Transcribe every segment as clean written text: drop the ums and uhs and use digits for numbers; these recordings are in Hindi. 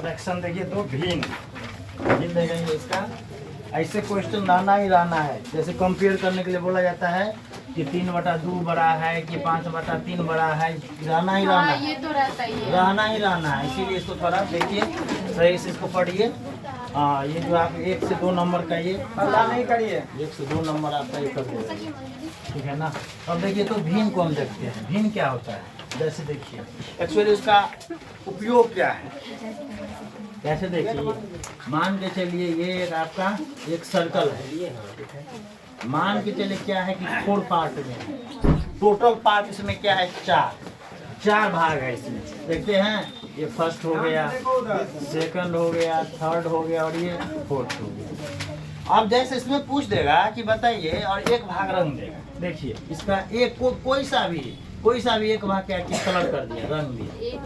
फ्रैक्शन देखिए तो भिन्न देखेंगे इसका। ऐसे क्वेश्चन रहना ही रहना है। जैसे कंपेयर करने के लिए बोला जाता है कि 3/2 बड़ा है कि 5/3 बड़ा है, रहना ही रहना है। ये तो रहता ही है, रहना ही रहना है। इसीलिए इसको थोड़ा देखिए सही से, इसको पढ़िए। हाँ, ये जो आप 1 से 2 नंबर का ये अल्लाह नहीं करिए, 1 से 2 नंबर आपका ये कर देंगे, ठीक है ना। अब देखिए तो भिन्न को हम देखते हैं, भिन्न क्या होता है। जैसे देखिए एक्चुअली उसका उपयोग क्या है, कैसे देखिए। मान के चलिए ये एक आपका एक सर्कल है, मान के चलिए क्या है कि 4 पार्ट में है। टोटल पार्ट इसमें क्या है, 4 भाग है इसमें। देखते हैं ये फर्स्ट हो गया, सेकंड हो गया, थर्ड हो गया और ये फोर्थ हो गया। अब जैसे इसमें पूछ देगा कि बताइए और एक भाग रंग देगा। देखिए इसका एक कोई सा भी एक भाग क्या किस कलर कर दिया, रंग दिया,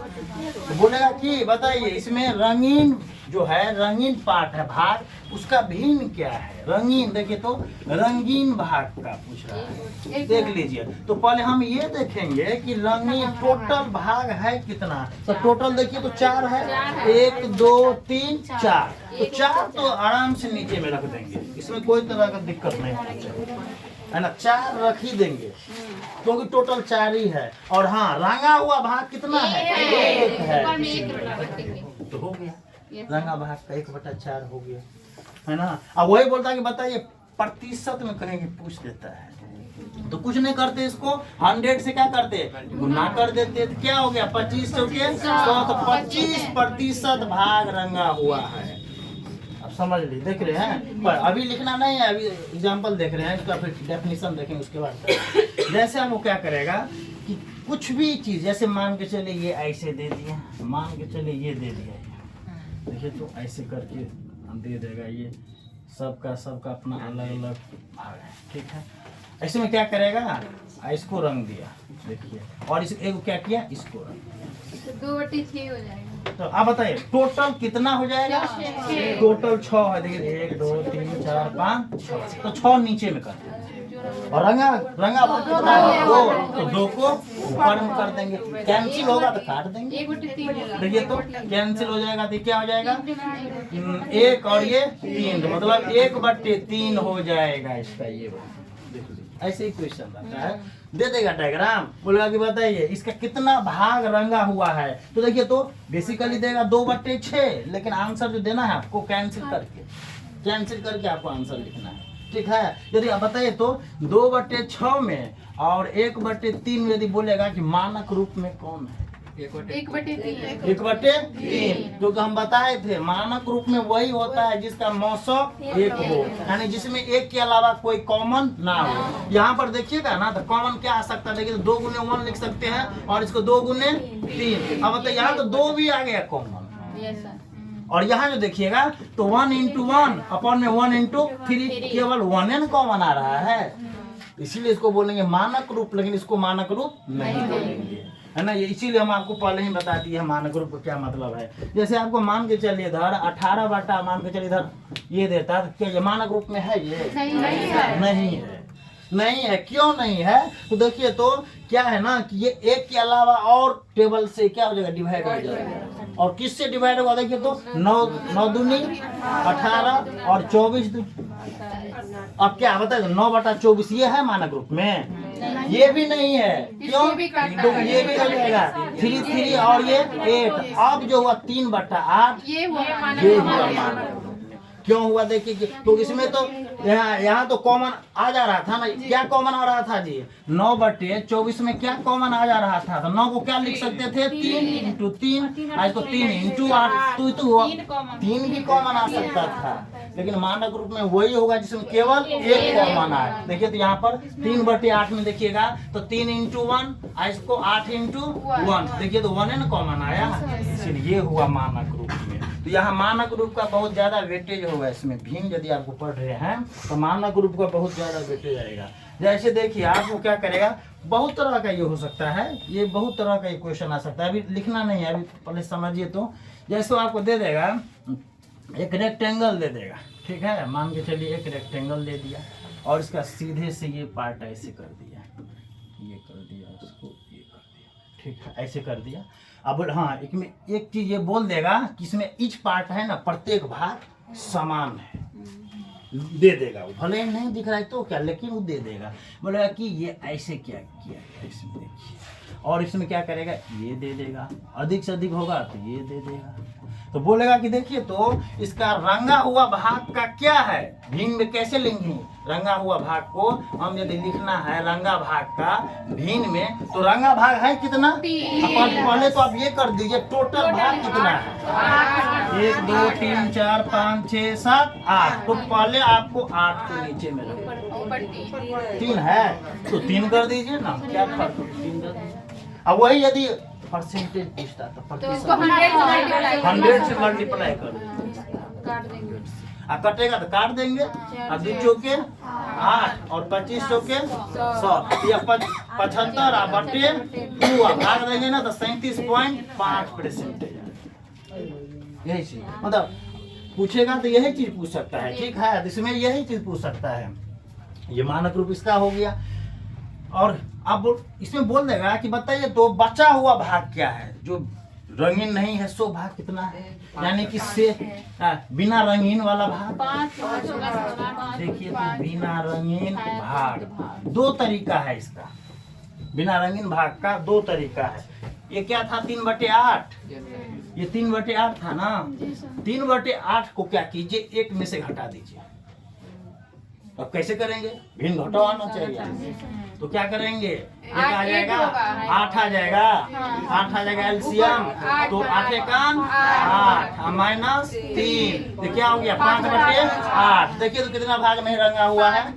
तो बोलेगा कि बताइए इसमें रंगीन जो है, रंगीन पार्ट है भाग, उसका भिन्न क्या है। रंगीन देखिए तो रंगीन भाग का पूछ रहा है, देख लीजिए। तो पहले हम ये देखेंगे कि रंगीन टोटल भाग है कितना। तो टोटल देखिए तो 4 है, 1 2 3 4। तो 4 तो आराम से नीचे में रख देंगे, इसमें कोई तरह का दिक्कत नहीं है ना। 4 रख ही देंगे क्योंकि टोटल 4 ही है। और हाँ, रंगा हुआ भाग कितना है, 1 है, तो हो गया रंगा भाग का 1/4 हो गया, है ना। अब वही बोलता है कि बताइए प्रतिशत में कहेंगे पूछ देता है तो कुछ नहीं करते, इसको 100 से क्या करते, गुना कर देते। तो क्या हो गया 25 चौके 100, तो 25% भाग रंगा हुआ है। अब समझ ली, देख रहे हैं। पर अभी लिखना नहीं है, अभी एग्जाम्पल देख रहे हैं, इसका फिर डेफिनेशन देखेंगे उसके बाद। जैसे हम वो क्या करेगा कि कुछ भी चीज, जैसे मान के चलिए ये ऐसे दे दिया, मान के चलिए ये दे दिया, देखिए तो ऐसे करके हम दे देगा। ये सबका अपना अलग अलग भाग है, ठीक है। ऐसे में क्या करेगा, इसको रंग दिया देखिए, और इस एक क्या किया, इसको रंग, 2/6 हो जाएगा। तो आप बताइए टोटल कितना हो जाएगा, टोटल 6 है। देखिए 1 2 3 4 5 6, तो 6 नीचे में कर देंगे। और रंगा भाग कितना है, 2, तो 2 को ऊपर में कर देंगे। कैंसिल होगा तो काट देंगे, 1/3 देखिए तो कैंसिल हो जाएगा तो क्या हो जाएगा, 1 और ये 3, तो मतलब 1/3 हो जाएगा इसका। ये ऐसे ही क्वेश्चन रहता है, दे देगा डायग्राम, बोलेगा कि बताइए इसका कितना भाग रंगा हुआ है। तो देखिए तो बेसिकली देगा 2/6, लेकिन आंसर जो देना है आपको कैंसिल करके आपको आंसर लिखना है, ठीक है। यदि आप बताइए तो 2/6 में और 1/3 में यदि बोलेगा कि मानक रूप में कौन है, 1/3 क्योंकि हम बताए थे मानक रूप में वही होता है जिसका मौसम 1 हो, यानी जिसमें 1 के अलावा कोई कॉमन ना हो। यहाँ पर देखिएगा ना तो कॉमन क्या आ सकता है, देखिए तो 2 × 1 लिख सकते हैं और इसको 2 × 3। अब बताइए यहाँ तो 2 भी आ गया कॉमन, और यहाँ जो देखिएगा तो 1 × 1 अपन में 1 × 3, केवल 1 कॉमन आ रहा है, इसीलिए इसको बोलेंगे मानक रूप, लेकिन इसको मानक रूप नहीं बोलेंगे, है ना। ये इसीलिए हम आपको पहले ही बता दिए मानक रूप का क्या मतलब है। जैसे आपको मान के चलिए इधर 18 बटा, मान के चलिए इधर ये देता है, क्या ये मानक रूप में है, ये नहीं है। क्यों नहीं है, तो देखिए तो क्या है ना कि ये 1 के अलावा और टेबल से क्या हो जाएगा, डिवाइड हो जाएगा। और किससे डिवाइड होगा, देखिए तो 9 दूनी 18 और 24। अब क्या बताए 9/24 ये है मानक रूप में, ये भी नहीं है। क्यों, तो ये भी हो जाएगा 3 और ये 8। अब जो हुआ 3/8 ये हुआ मानक। क्यों हुआ देखिए, तो इसमें तो यहाँ तो कॉमन आ जा रहा था ना, क्या कॉमन आ रहा था जी, 9/24 में क्या कॉमन आ जा रहा था, तो 9 को क्या लिख सकते थे, 3 × 3, आज तो 3 × 8, तो 3 भी कॉमन आ सकता था। लेकिन मानक रूप में वही होगा जिसमें केवल 1 कॉमन आए। देखिए तो यहाँ पर 3/8 में देखिएगा तो 3 × 1, इसको 8 × 1, देखिए तो 1 कॉमन आया, इसलिए ये हुआ मानक रूप में। तो यहाँ मानक रूप का बहुत ज्यादा वेटेज होगा इसमें। भिन्न यदि आपको पढ़ रहे हैं तो मानक रूप का बहुत ज्यादा वेटेज आएगा। जैसे देखिए आपको क्या करेगा, बहुत तरह का ये हो सकता है, ये बहुत तरह का क्वेश्चन आ सकता है, अभी लिखना नहीं है, अभी पहले समझिए। तो जैसे आपको दे देगा एक रेक्टेंगल दे देगा, ठीक है, मान के चलिए एक रेक्टेंगल दे दिया और इसका सीधे से ये पार्ट ऐसे कर दिया, ये कर दिया, उसको ये कर दिया, ठीक है, ऐसे कर दिया। अब हाँ, एक चीज ये बोल देगा कि इसमें ईच पार्ट है ना, प्रत्येक भाग समान है, दे देगा वो, भले ही नहीं दिख रहा है तो क्या, लेकिन वो दे देगा। बोलेगा कि ये ऐसे क्या किया है, इसमें देखिए, और इसमें क्या करेगा, ये दे देगा, अधिक से अधिक होगा तो ये दे देगा। तो बोलेगा कि देखिए तो इसका रंगा हुआ भाग का क्या है, भिन्न में कैसे लेंगे। रंगा हुआ भाग को हम यदि लिखना है रंगा भाग का भिन्न में, तो रंगा भाग है कितना, पहले तो आप ये कर दीजिए टोटल भाग कितना है, 1 2 3 4 5 6 7 8। तो पहले आपको 8 को नीचे में रखना, 3 है तो 3 कर दीजिए ना, क्या फर्क, 3 कर दीजिए। अब वही यदि परसेंटेज पूछता तो प्रतिशत 100 से मल्टीप्लाई कर कटेगा तो काट देंगे, और 2 चौके 8 और 25 चौके 100, या 75 बटे 2 भाग देंगे ना तो 37.5%। यही चीज मतलब पूछेगा तो यही चीज पूछ सकता है, ठीक है, इसमें यही चीज पूछ सकता है। ये मानक रूप इसका हो गया। और अब इसमें बोल देगा कि बताइए तो बचा हुआ भाग क्या है, जो रंगीन नहीं है सो भाग कितना है, यानी कि से बिना रंगीन वाला भाग। देखिए तो बिना रंगीन भाग 2 तरीका है इसका, बिना रंगीन भाग का 2 तरीका है। ये क्या था, 3/8, ये 3/8 था ना, 3/8 को क्या कीजिए 1 में से घटा दीजिए। अब कैसे करेंगे, भिन्न घटाओ आना चाहिए, तो क्या करेंगे, एक आ जाएगा 8 आ जाएगा, 8 आ जाएगा एलसीएम, तो 8 एकान 8 माइनस 3, तो क्या हो गया 5/8। देखिए तो कितना भाग में रंगा हुआ है,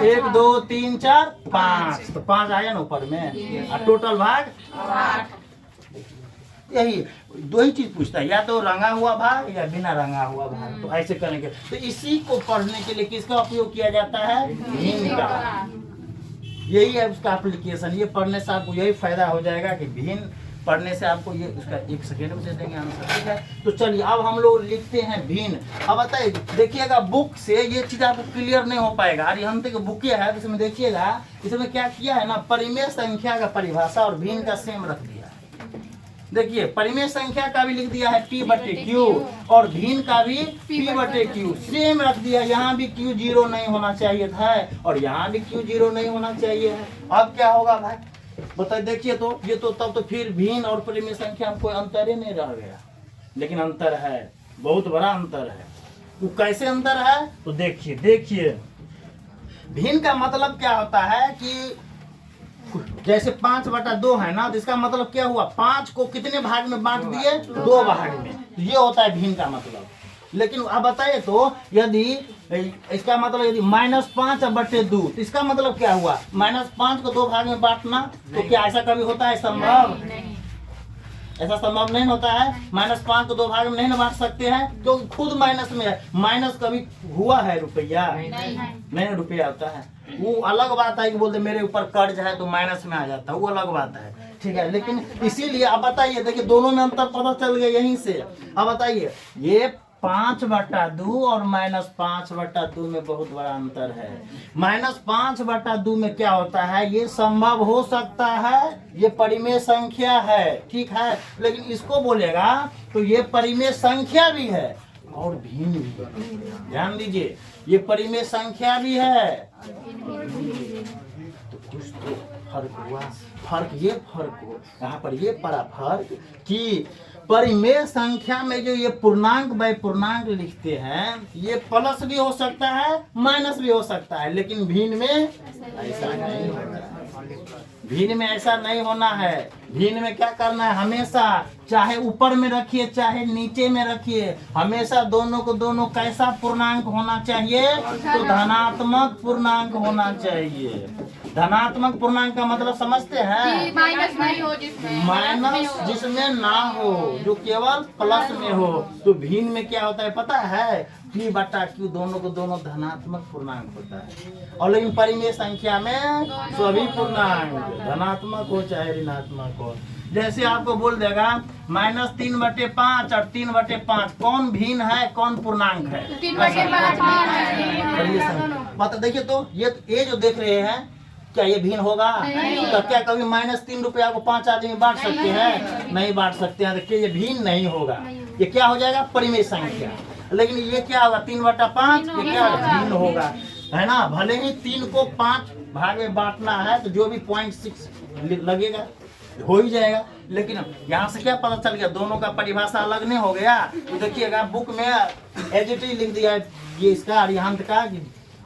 1 2 3 4 5, तो 5 आया ना ऊपर में, और टोटल भाग 8। यही 2 ही चीज पूछता है, या तो रंगा हुआ भाग या बिना रंगा हुआ भाग। तो ऐसे करेंगे, तो इसी को पढ़ने के लिए किसका उपयोग किया जाता है, भिन्न का। यही है उसका एप्लीकेशन, ये पढ़ने से आपको यही फायदा हो जाएगा कि भिन्न पढ़ने से आपको ये उसका 1 सेकेंड में दे देंगे आंसर, ठीक है। तो चलिए अब हम लोग लिखते हैं भिन्न। अब बताइए, देखिएगा बुक से ये चीज आपको क्लियर नहीं हो पाएगा, अरे हम तो बुके है, इसमें देखिएगा इसमें क्या किया है ना, परिमेय संख्या का परिभाषा और भिन्न का सेम रख दिया है। देखिए परिमेय संख्या का भी लिख दिया है P/Q, और भिन्न का भी P/Q सेम रख दिया। यहाँ भी Q 0 नहीं होना चाहिए था, और यहाँ भी Q 0 नहीं होना चाहिए है। अब क्या होगा भाई बताइए, देखिए तो ये तो तब तो फिर भिन्न और परिमेय संख्या में कोई अंतर ही नहीं रह गया, लेकिन अंतर है, बहुत बड़ा अंतर है। वो कैसे अंतर है, तो देखिए भिन्न का मतलब क्या होता है कि जैसे 5/2 है ना, तो इसका मतलब क्या हुआ, 5 को कितने भाग में बांट दिए, 2 भाग में, तो ये होता है भिन्न का मतलब। लेकिन अब बताइए तो यदि इसका मतलब यदि -5/2, तो इसका मतलब क्या हुआ, -5 को 2 भाग में बांटना, तो क्या ऐसा कभी होता है संभव, ऐसा संभव नहीं होता है। -5 को 2 भाग में नहीं बांट सकते हैं, क्योंकि खुद माइनस में है। माइनस कभी हुआ है रुपया, नहीं रुपया होता है, वो अलग बात है कि बोलते मेरे ऊपर कर्ज है तो माइनस में आ जाता है, वो अलग बात है, ठीक है। लेकिन इसीलिए अब बताइए, देखिए दोनों में अंतर पता चल गया यहीं से। अब बताइए ये 5/2 और -5/2 में बहुत बड़ा अंतर है। -5/2 में क्या होता है, ये संभव हो सकता है, ये परिमेय संख्या है, ठीक है, लेकिन इसको बोलेगा तो ये परिमेय संख्या भी है और भिन्न भी है। ध्यान दीजिए, ये परिमेय संख्या भी है, तो कुछ तो फर्क हुआ, फर्क हो यहाँ पर, ये पड़ा फर्क कि परिमेय संख्या में जो ये पूर्णांक बाय पूर्णांक लिखते हैं, ये प्लस भी हो सकता है माइनस भी हो सकता है, लेकिन भिन्न में ऐसा नहीं होता है। भिन्न में ऐसा नहीं होना है। भिन्न में क्या करना है, हमेशा चाहे ऊपर में रखिए चाहे नीचे में रखिए, हमेशा दोनों को दोनों कैसा पूर्णांक होना चाहिए, तो धनात्मक पूर्णांक होना चाहिए। धनात्मक पूर्णांक का मतलब समझते हैं, माइनस नहीं हो, जिसमें माइनस जिसमें ना हो, जो केवल प्लस में हो। तो भिन्न में क्या होता है पता है, P/Q दोनों को दोनों धनात्मक पूर्णांक होता है। और लेकिन परिमेय संख्या में सभी पूर्णांक धनात्मक हो चाहे ऋणात्मक हो। जैसे आपको बोल देगा -3/5 और 3/5 कौन भिन्न है कौन पूर्णांक है, 3/5 देखिए तो ये जो देख रहे हैं क्या ये भिन्न होगा? नहीं। तो क्या कभी -3 रुपया को 5 आदमी बांट सकते हैं? नहीं बांट सकते हैं। तो ये भिन्न नहीं होगा। ये क्या हो जाएगा? परिमेय संख्या। लेकिन ये क्या होगा? 3/5 ये क्या भिन्न होगा, है ना। भले ही 3 को 5 भाग में बांटना है तो जो भी 0.6 लगेगा हो ही जाएगा। लेकिन यहाँ से क्या पता चल गया? दोनों का परिभाषा अलग नहीं हो गया। तो देखिएगा बुक में एडजेक्टिव लिख दिया है ये इसका अरिहंत का,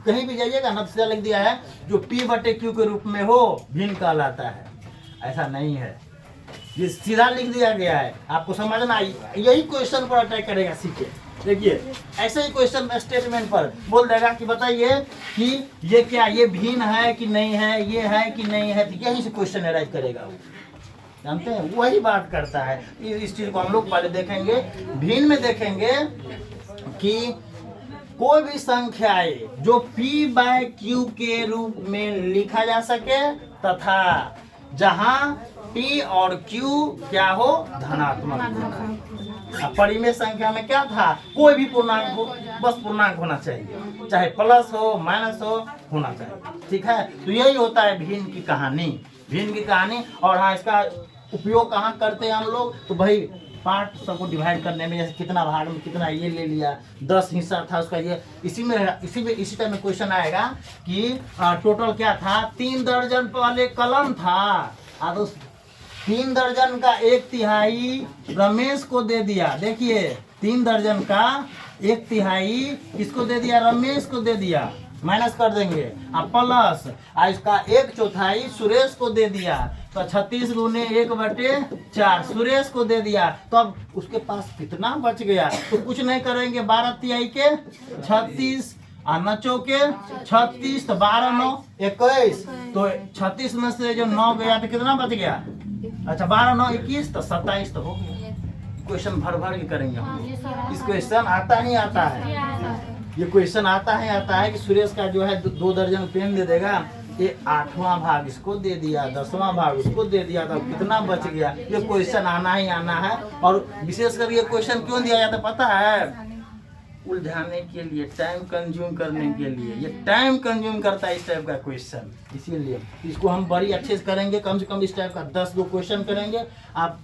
कहीं भी जाइएगा ना सीधा लिख दिया है जो P/Q के रूप में हो भिन्न कहलाता है। ऐसा नहीं है, ये सीधा लिख दिया गया है। आपको समझना, यही क्वेश्चन पर अटैक करेगा सीखे। देखिए ऐसे ही क्वेश्चन स्टेटमेंट पर बोल देगा कि बताइए कि ये क्या, ये भिन्न है कि नहीं है, ये है कि नहीं है। तो यही से क्वेश्चन अराइज करेगा वो, जानते हैं, वही बात करता है। इस चीज को हम लोग पहले देखेंगे। भिन्न में देखेंगे कि कोई भी संख्याएं जो P/Q के रूप में लिखा जा सके तथा जहां P और Q क्या हो? धनात्मक हो। परिमेय संख्या में क्या था? कोई भी पूर्णांक हो, बस पूर्णांक होना चाहिए, चाहे प्लस हो माइनस हो, होना चाहिए। ठीक है, तो यही होता है भिन्न की कहानी। भिन्न की कहानी। और हाँ, इसका उपयोग कहाँ करते हैं हम लोग? तो भाई पार्ट सबको डिवाइड करने में, जैसे कितना भाग में कितना ये ले लिया, 10 हिस्सा था उसका, ये इसी टाइम में क्वेश्चन आएगा कि टोटल क्या था? 3 दर्जन वाले कलम था, और उस 3 दर्जन का 1/3 रमेश को दे दिया। देखिए 3 दर्जन का 1/3 किसको दे दिया? रमेश को दे दिया। माइनस कर देंगे, अब प्लस इसका 1/4 सुरेश को दे दिया। तो 36 गुने 1/4 सुरेश को दे दिया। तो अब उसके पास कितना बच गया? तो कुछ नहीं करेंगे, 12/3 के 36 नचो के 36, तो 12 9 21। तो 36 में से जो 9 गया तो कितना बच गया? अच्छा 12 9 21, तो 27 तो हो गया। क्वेश्चन भर भर के करेंगे हम। इस क्वेश्चन आता नहीं आता है, ये क्वेश्चन आता है कि सुरेश का जो है 2 दर्जन पेन दे देगा, ये 8वां भाग इसको दे दिया, 10वां भाग उसको दे दिया, तो कितना बच गया? ये क्वेश्चन आना ही आना है। और विशेषकर ये क्वेश्चन क्यों दिया जाता है पता है? उलझाने के लिए, टाइम कंज्यूम करने के लिए। ये टाइम कंज्यूम करता है इस टाइप का क्वेश्चन, इसीलिए इसको हम बड़ी अच्छे से करेंगे। कम से कम इस टाइप का 10 गो क्वेश्चन करेंगे। आप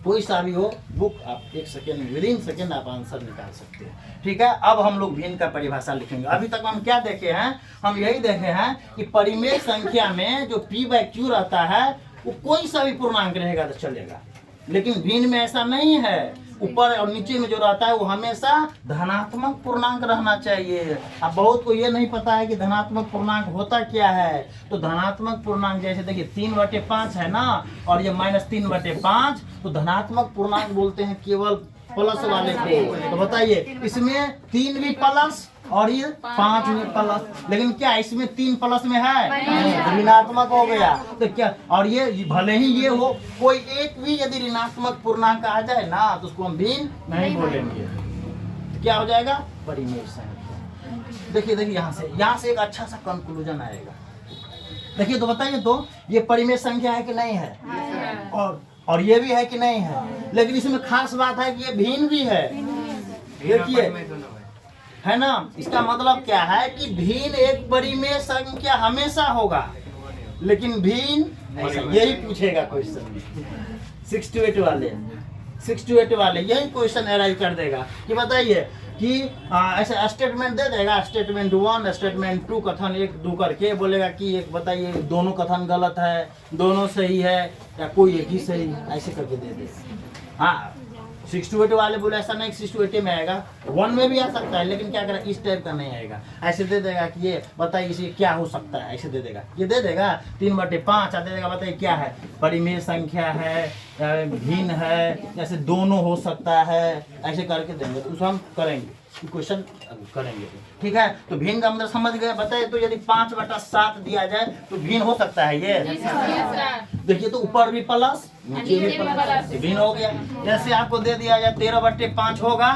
कोई सा भी हो बुक, आप 1 सेकेंड विदिन सेकेंड आप आंसर निकाल सकते हैं। ठीक है, अब हम लोग भिन्न का परिभाषा लिखेंगे। अभी तक हम क्या देखे हैं? हम यही देखे हैं कि परिमेय संख्या में जो P/Q रहता है वो कोई सा भी पूर्णांक रहेगा तो चलेगा, लेकिन भिन्न में ऐसा नहीं है। ऊपर और नीचे में जो रहता है वो हमेशा धनात्मक पूर्णांक रहना चाहिए। अब बहुत को ये नहीं पता है कि धनात्मक पूर्णांक होता क्या है। तो धनात्मक पूर्णांक जैसे देखिए 3/5 है ना, और ये -3/5, तो धनात्मक पूर्णांक बोलते हैं केवल प्लस वाले को। तो बताइए इसमें 3 भी प्लस और ये 5 भी प्लस, लेकिन क्या इसमें 3 प्लस में है? ऋणात्मक हो गया। तो क्या, और ये भले ही ये हो, कोई एक भी यदि ऋणात्मक पूर्णांक आ जाए ना तो उसको हम भिन्न नहीं बोलेंगे। तो क्या हो जाएगा? परिमेय संख्या। देखिए यहाँ से एक अच्छा सा कंक्लूजन आएगा। देखिए तो बताइए, तो ये परिमेय संख्या है कि नहीं है? और ये भी है कि नहीं है? लेकिन इसमें खास बात है कि ये भिन्न भी है। देखिए है ना, इसका मतलब क्या है कि भिन्न एक परिमेय संख्या हमेशा होगा, लेकिन भिन्न यही पूछेगा क्वेश्चन 6 to 8 वाले यही क्वेश्चन अराइज कर देगा कि बताइए कि ऐसे स्टेटमेंट दे देगा, स्टेटमेंट 1 स्टेटमेंट 2 कथन 1 2 करके बोलेगा कि एक बताइए दोनों कथन गलत है, दोनों सही है, या कोई एक ही सही, ऐसे करके दे देगा। हाँ 6 to 8 वाले बोले ऐसा नहीं 6 to 8 में आएगा, 1 में भी आ सकता है, लेकिन क्या करेगा इस टाइप का नहीं आएगा। ऐसे दे देगा कि ये बताइए इसे क्या हो सकता है, ऐसे दे देगा। ये दे देगा 3/5 दे देगा, बताइए क्या है, परिमेय संख्या है, भिन्न है, जैसे दोनों हो सकता है, ऐसे करके देंगे। तो हम करेंगे क्वेश्चन करेंगे। ठीक है, तो भिन्न का मतलब समझ गए। बताइए तो यदि 5/7 दिया जाए तो भिन्न हो सकता है ये? देखिए तो ऊपर भी प्लस नीचे भी प्लस, भिन्न हो गया। जैसे आपको दे दिया जाए 13/5 होगा,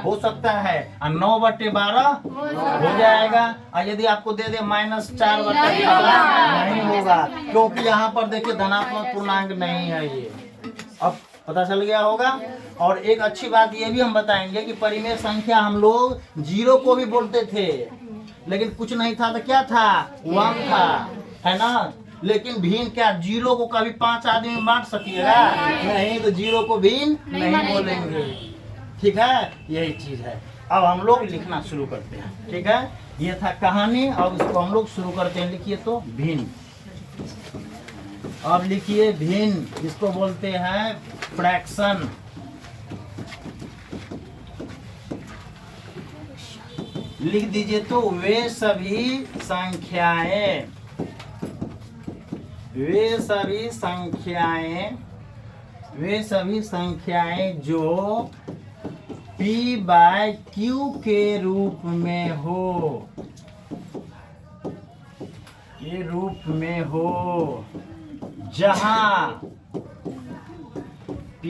हो सकता है, और 9/12 हो जाएगा। और यदि आपको दे दे -4/12 नहीं होगा, क्योंकि यहाँ पर देखिए धनात्मक पूर्णांक नहीं है ये। अब पता चल गया होगा। और एक अच्छी बात ये भी हम बताएंगे कि परिमेय संख्या हम लोग 0 को भी बोलते थे, लेकिन कुछ नहीं था तो क्या था, 1 था, है ना। लेकिन भिन्न क्या, 0 को कभी 5 आदमी में बांट सकिएगा नहीं, तो 0 को भिन्न नहीं बोलेंगे। ठीक है, यही चीज है। अब हम लोग लिखना शुरू करते हैं। ठीक है, ये था कहानी। अब इसको हम लोग शुरू करते हैं। लिखिए तो भिन्न। अब लिखिए भिन्न, इसको बोलते हैं फ्रैक्शन। लिख दीजिए तो वे सभी संख्याएं, वे सभी संख्याएं, वे सभी संख्याएं जो P/Q के रूप में हो, के रूप में हो, जहां P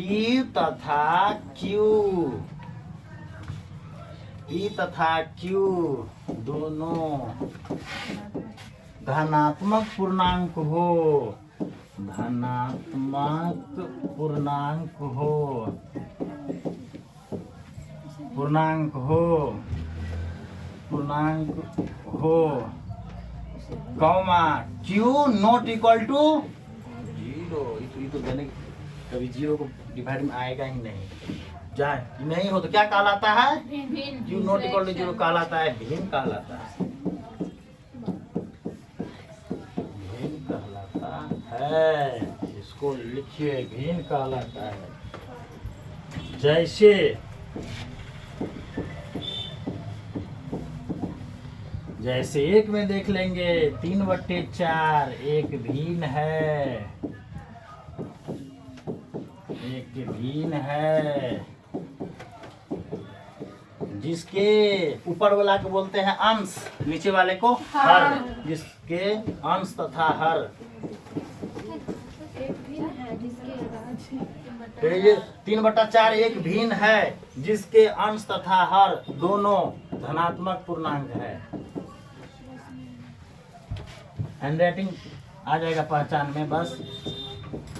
तथा Q, P तथा Q दोनों धनात्मक पूर्णांक हो, धनात्मक पूर्णांक हो, पूर्णांक हो, पूर्णांक हो, comma Q not equal to 0। ये तो देने कभी 0 को डिवाइड में आएगा ही नहीं। जाए नहीं हो तो क्या कहलाता है, Q नॉट इक्वल टू 0 कहलाता है, भिन्न कहलाता है, भिन्न कहलाता है। इसको लिखिए, भिन्न कहलाता है। जैसे जैसे 1 में देख लेंगे 3/4 एक भिन्न है, एक भिन्न है, जिसके ऊपर वाला को बोलते हैं अंश, नीचे वाले को हर, जिसके अंश तथा हर। तो ये 3/4 एक भिन्न है जिसके अंश तथा हर दोनों धनात्मक पूर्णांक है। हैंडराइटिंग आ जाएगा पहचान में, बस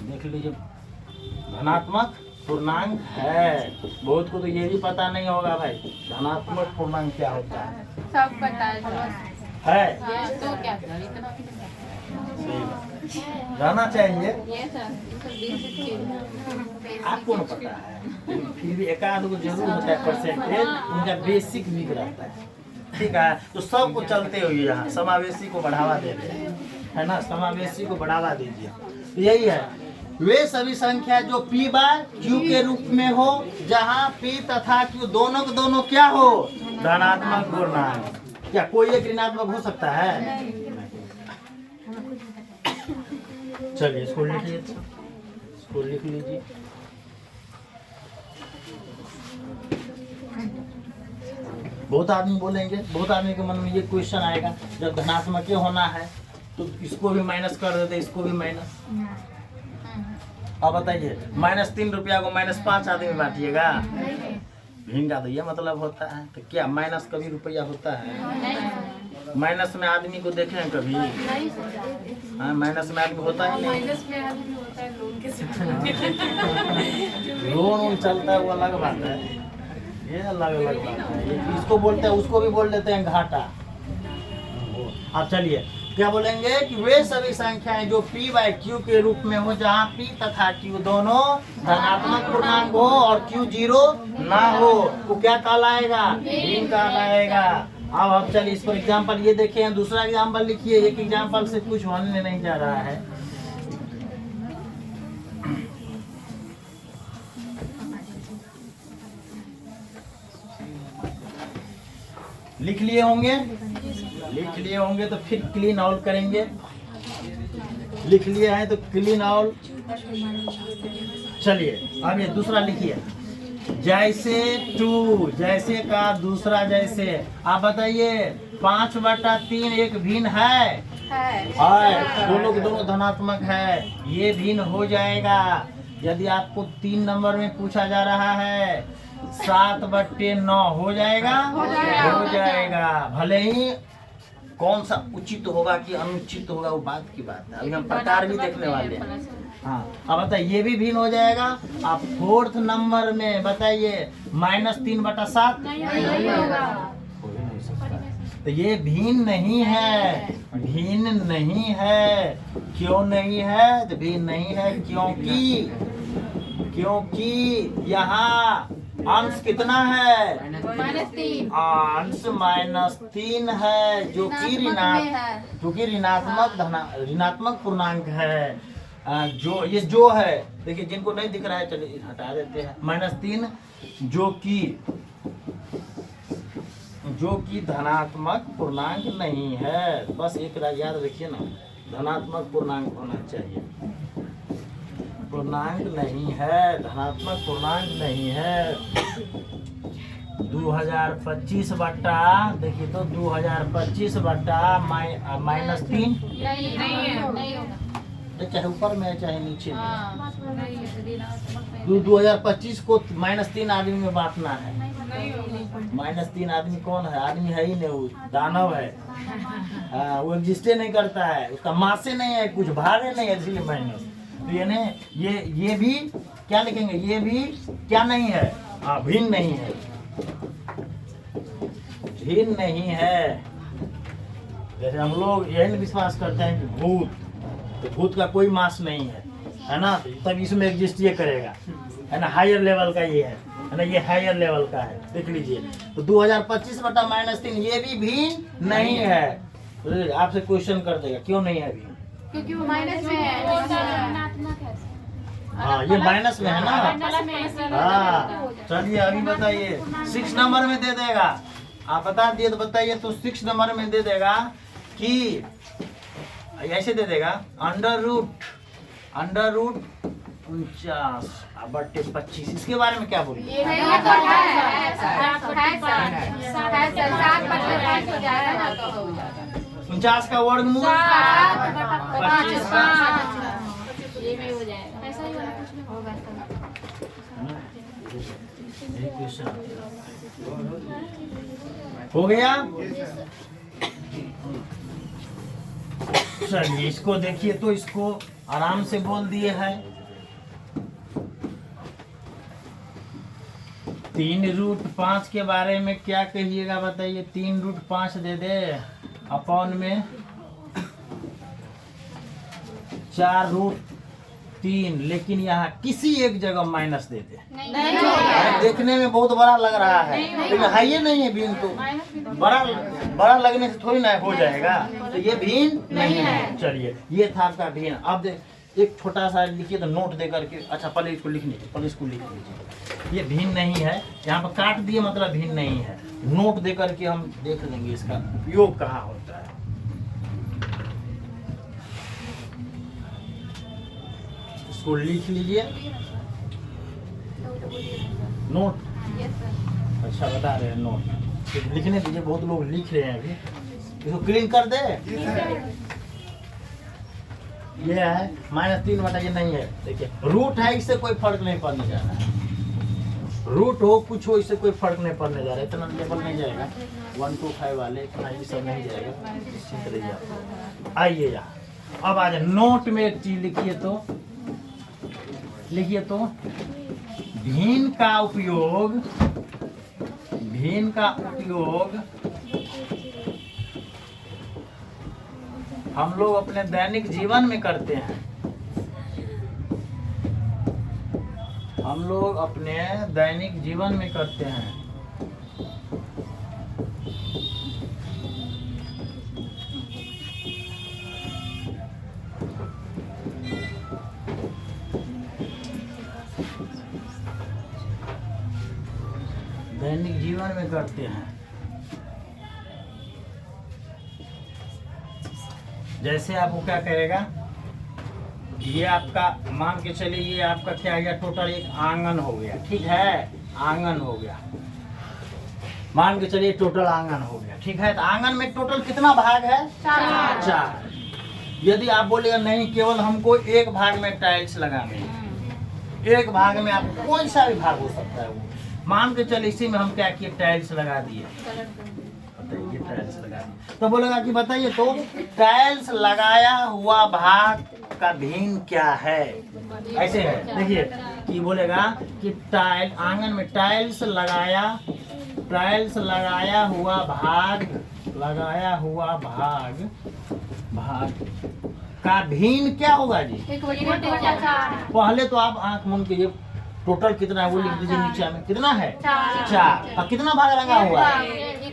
देख लीजिए। धनात्मक पूर्णांक है। बहुत को तो ये भी पता नहीं होगा भाई, धनात्मक पूर्णांक क्या होता है। सब पता है है तो क्या इतना सही बात। जाना चाहिए। ये सब आपको न पता है, फिर भी एक आध को जरूर होता है परसेंटेज, उनका बेसिक वीक रहता है। ठीक है, तो सबको चलते हुए यहाँ समावेशी को बढ़ावा दे रहे हैं, है ना। समावेशी को बढ़ावा दीजिए। तो यही है, वे सभी संख्या जो P/Q के रूप में हो, जहाँ P तथा Q दोनों के दोनों क्या हो, धनात्मक पूर्णांक। क्या कोई एक ऋणात्मक हो सकता है? चलिए इसको लिख लीजिए, इसको लिख लीजिए। बहुत आदमी बोलेंगे, बहुत आदमी के मन में ये क्वेश्चन आएगा, जब धनात्मक होना है तो इसको भी माइनस कर देते, इसको भी माइनस। अब बताइए, -3 रुपया को -5 आदमी बांटिएगा, भिन्न का तो ये मतलब होता है। तो क्या माइनस कभी रुपया होता है? माइनस में आदमी को देखे हैं कभी? हाँ, माइनस में आदमी होता ही नहीं। लोन चलता है वो अलग बात है, ये अलग अलग बात है। इसको बोलते हैं, उसको भी बोल देते हैं घाटा। अब चलिए क्या बोलेंगे कि वे सभी संख्याएं जो P/Q के रूप में हो, जहाँ P तथा Q दोनों धनात्मक पूर्णांक हो और Q 0 ना हो, वो क्या कहलाएगा, भिन्न कहलाएगा। अब चलिए इसको एग्जाम्पल ये देखे हैं, दूसरा एग्जाम्पल लिखिए। एक एग्जाम्पल से कुछ होने नहीं जा रहा है। लिख लिए होंगे, लिख लिए होंगे तो फिर क्लीन ऑल करेंगे। लिख लिए हैं तो क्लीन ऑल। चलिए अब ये दूसरा लिखिए, जैसे 2, जैसे का दूसरा जैसे। आप बताइए 5/3 एक भिन्न है, दोनों के दोनों धनात्मक है, ये भिन्न हो जाएगा। यदि आपको 3 नंबर में पूछा जा रहा है 7/9 हो जाएगा, हो जाएगा। भले ही कौन सा उचित होगा कि अनुचित होगा वो बात की बात है, अभी हम प्रकार भी देखने वाले हैं। हाँ, अब बताइए ये भी भिन्न हो जाएगा। आप 4th नंबर में बताइए -3/7 नहीं होगा, तो ये भिन्न नहीं है, भिन्न नहीं है। क्यों नहीं है? तो भिन्न नहीं है क्योंकि यहाँ अंश कितना है? -3। अंश -3 है, जो कि ऋणात्मक पूर्णांक है। जो ये जो है, देखिए जिनको नहीं दिख रहा है चलिए हटा देते हैं। -3 जो कि धनात्मक पूर्णांक नहीं है। बस एक याद रखिए ना, धनात्मक पूर्णांक होना चाहिए। पूर्णांक नहीं है, धनात्मक पूर्णांक नहीं है। 2025 बट्टा, देखिए तो 2025 बट्टा -3 नहीं होगा। चाहे ऊपर में चाहे नीचे में। हाँ, नहीं है। 2025 को -3 आदमी में बांटना है। नहीं होगा। -3 आदमी कौन है? आदमी है ही नहीं, वो दानव है। हाँ, वो एग्जिस्टे नहीं करता है, उसका मासे नहीं है, कुछ भारे नहीं है, इसलिए माइनस। तो यानी ये भी क्या लिखेंगे? ये भी क्या नहीं है? हाँ, भिन्न नहीं है, भिन्न नहीं है। जैसे हम लोग यही विश्वास करते हैं कि भूत, तो भूत का कोई मास नहीं है ना, तब इसमें एग्जिस्ट ये करेगा, है ना। हायर लेवल का ये है ना, ये हायर लेवल का है, देख लीजिए। तो 2025 बटा -3 ये भी भिन्न नहीं है। तो आपसे क्वेश्चन कर देगा क्यों नहीं है भिन्न? क्योंकि वो माइनस में है। हाँ, ये माइनस में है ना। हाँ, चलिए अभी बताइए 6 नंबर में दे देगा। आप बता दिए तो बताइए, तो 6 नंबर में दे देगा कि ऐसे दे देगा √49 बटे 25। इसके बारे में क्या बोलिए? ये तो है 49 का वर्गमूल 25। ये में हो जाएगा। ऐसा ही वाला कुछ नहीं होगा। यही क्वेश्चन हो गया। चलिए इसको देखिए, तो इसको आराम से बोल दिए है। 3√5 के बारे में क्या कहिएगा बताइए? 3√5 दे दे अपॉन में 4√3, लेकिन यहाँ किसी एक जगह माइनस दे दे। देखने में बहुत बड़ा लग रहा है, लेकिन है ये नहीं है भिन्न। तो बड़ा लगने से थोड़ी ना हो जाएगा, तो ये भिन्न नहीं है। चलिए ये था आपका भिन्न। अब एक छोटा सा लिखिए तो नोट दे करके। अच्छा, पहले इसको लिख लीजिए, पहले इसको लिख लीजिए। ये भिन्न नहीं है, यहाँ पर काट दिए मतलब भिन्न नहीं है। नोट दे करके हम देख लेंगे इसका उपयोग कहाँ होता है। इसको लिख लीजिए नोट। अच्छा बता रहे हैं नोट, तो लिखने दीजिए, बहुत लोग लिख रहे हैं अभी। इसको क्लीन कर दे। ये है -3 बटा, ये नहीं है। देखिए रूट है, इससे कोई फर्क नहीं पड़ने जा रहा है। रूट हो कुछ हो, इससे कोई फर्क नहीं पड़ने जा रहा है। इतना लेवल नहीं जाएगा 1 2 5 वाले, इतना ये सब नहीं जाएगा। निश्चिंत रहिए। आइए यहाँ अब आ जाए नोट में एक चीज लिखिए तो भिन्न का उपयोग हम लोग अपने दैनिक जीवन में करते हैं। हम लोग अपने दैनिक जीवन में करते हैं। दैनिक जीवन में करते हैं। जैसे आपको क्या करेगा, ये आपका मान के चलिए, ये आपका क्या गया टोटल, एक आंगन हो गया। ठीक है, आंगन हो गया, मान के चलिए टोटल आंगन हो गया। ठीक है, तो आंगन में टोटल कितना भाग है? 4। यदि आप बोलेगा नहीं केवल हमको एक भाग में टाइल्स लगाने हैं, एक भाग में आप कोई सा भी भाग हो सकता है वो, मान के चलिए इसी में हम क्या किए, टाइल्स लगा दिए। बताइए टाइल्स लगा दिए, तो बोलेगा कि बताइए तो टाइल्स लगाया हुआ भाग का भिन्न क्या है? ऐसे है, देखिए कि बोलेगा कि टाइल आंगन में टाइल्स लगाया हुआ भाग लगाया हुआ भाग का भिन्न क्या होगा जी? पहले तो आप आंख मूंद कीजिए, टोटल कितना है वो लिख दीजिए नीचे में। कितना है? 4। और कितना भाग लगा हुआ है?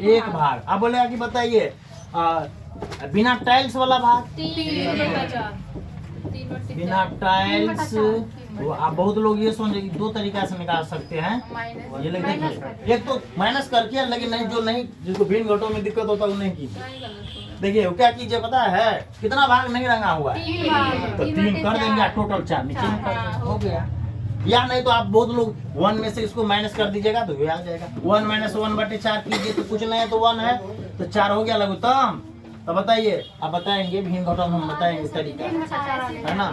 1 भाग। अब बोलेगा कि बताइए बिना टाइल्स वाला भाग? बिना टाइल्स। आप बहुत लोग ये समझे कि 2 तरीका से निकाल सकते हैं। ये देखिए, एक तो माइनस करके, लेकिन नहीं जो नहीं जिसको भिन्न घटों में दिक्कत होता है वो नहीं कीजिए। देखिए क्या कीजिए पता है? कितना भाग नहीं रंगा हुआ है तो 3 कर देंगे, टोटल 4 नीचे में कर देंगे, हो गया। या नहीं तो आप बहुत लोग 1 में से इसको माइनस कर दीजिएगा तो ये आ जाएगा। 1 - 1/4 कीजिए तो कुछ नहीं है तो 1 है तो 4 हो गया लघुत्तम। तो बताइए, आप बताएंगे भिन्न घटों हम बताएंगे तरीका, है ना?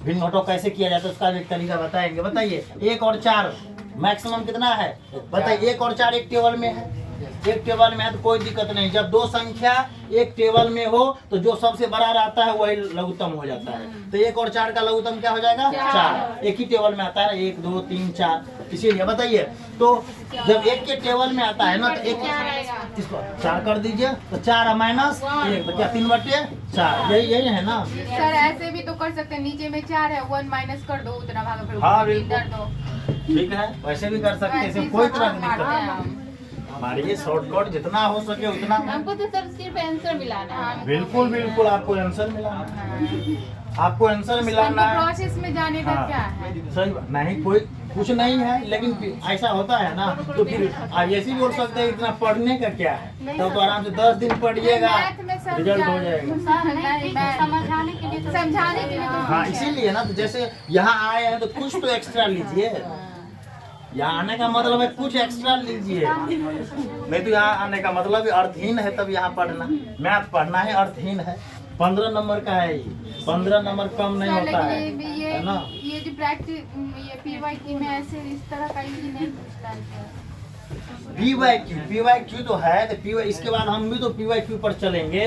भिन्न घटों कैसे किया जाता है उसका भी तरीका बताएंगे। बताइए 1 और 4 मैक्सिमम कितना है? बताइए 1 और 4 एक टेबल में है। एक टेबल में है तो कोई दिक्कत नहीं। जब 2 संख्या एक टेबल में हो तो जो सबसे बड़ा रहता है वही लघुत्तम हो जाता है। तो 1 और 4 का लघुत्तम क्या हो जाएगा? 4। एक ही टेबल में आता है 1 2 3 4। इसीलिए बताइए, तो जब एक के टेबल में आता है ना तो एक इसको 4 कर दीजिए तो 4 - 1 तो क्या 3/4? यही है ना सर? ऐसे भी तो कर सकते हैं, नीचे में 4 है 1 माइनस कर दो उतना भाग फिर हाँ, ऊपर बिल्कुल। कर दो। ठीक है, वैसे भी कर सकते हैं, इसमें कोई तरह की दिक्कत नहीं। हमारे ये शॉर्टकट जितना हो सके उतना। हमको तो सर सिर्फ आंसर मिलाना है। बिल्कुल बिल्कुल, आपको आंसर मिलाना है, आपको आंसर मिलाना है। प्रोसेस में जाने का क्या है? सही बात नहीं, कोई कुछ नहीं है, लेकिन ऐसा होता है ना तो फिर आप ऐसे भी बोल सकते हैं इतना पढ़ने का क्या है, तो आराम से 10 दिन पढ़िएगा रिजल्ट हो जाएगा। समझाने के लिए हाँ इसीलिए ना, तो जैसे यहाँ आए हैं तो कुछ तो एक्स्ट्रा लीजिए। यहाँ आने का मतलब है कुछ एक्स्ट्रा लीजिए, नहीं तो यहाँ आने का मतलब भी अर्थहीन है। तब यहाँ पढ़ना, मैथ पढ़ना है, अर्थहीन है। 15 नंबर का है ये, 15 नंबर कम नहीं होता है ना। ये जो प्रैक्टिस ये PYQ में ऐसे इस तरह का ही नहीं पूछता है। PYQ तो है तो इसके बाद हम भी तो PYQ पर चलेंगे।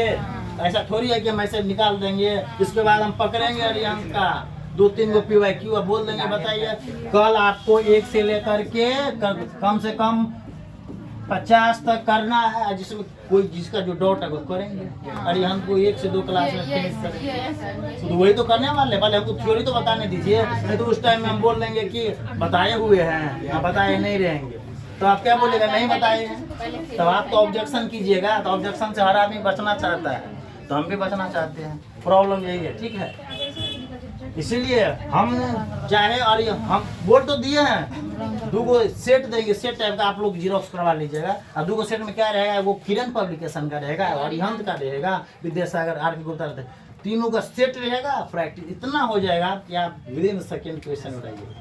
ऐसा थोड़ी है कि हम ऐसे निकाल देंगे, इसके बाद हम पकड़ेंगे अरिहंत का 2-3 गो PYQ और बोल देंगे बताइए कल आपको 1 से लेकर के कम से कम 50 तक करना है, जिसमें कोई जिसका जो डाउट है वो करेंगे। अरिहंत को 1 से 2 क्लास में फिनिश करेंगे तो वही तो करने वाले। भले हमको थ्योरी तो बताने दीजिए, नहीं तो उस टाइम में हम बोल देंगे कि बताए हुए हैं या बताए नहीं रहेंगे तो आप क्या बोलेगा? नहीं बताए हैं। तो आप तो ऑब्जेक्शन कीजिएगा, तो ऑब्जेक्शन से हर आदमी बचना चाहता है, तो हम भी बचना चाहते हैं। प्रॉब्लम यही है, ठीक है। इसीलिए हम चाहे, और हम बोल तो दिए हैं 2 गो सेट देंगे, सेट टाइप का आप लोग जीरोक्स करवा लीजिएगा। और 2 गो सेट में क्या रहेगा? वो किरण पब्लिकेशन का रहेगा, अरिहंत का रहेगा, विद्यासागर RK गुप्ता, तीनों का सेट रहेगा। प्रैक्टिस इतना हो जाएगा कि आप विदिन सेकेंड क्वेश्चन उठाइए।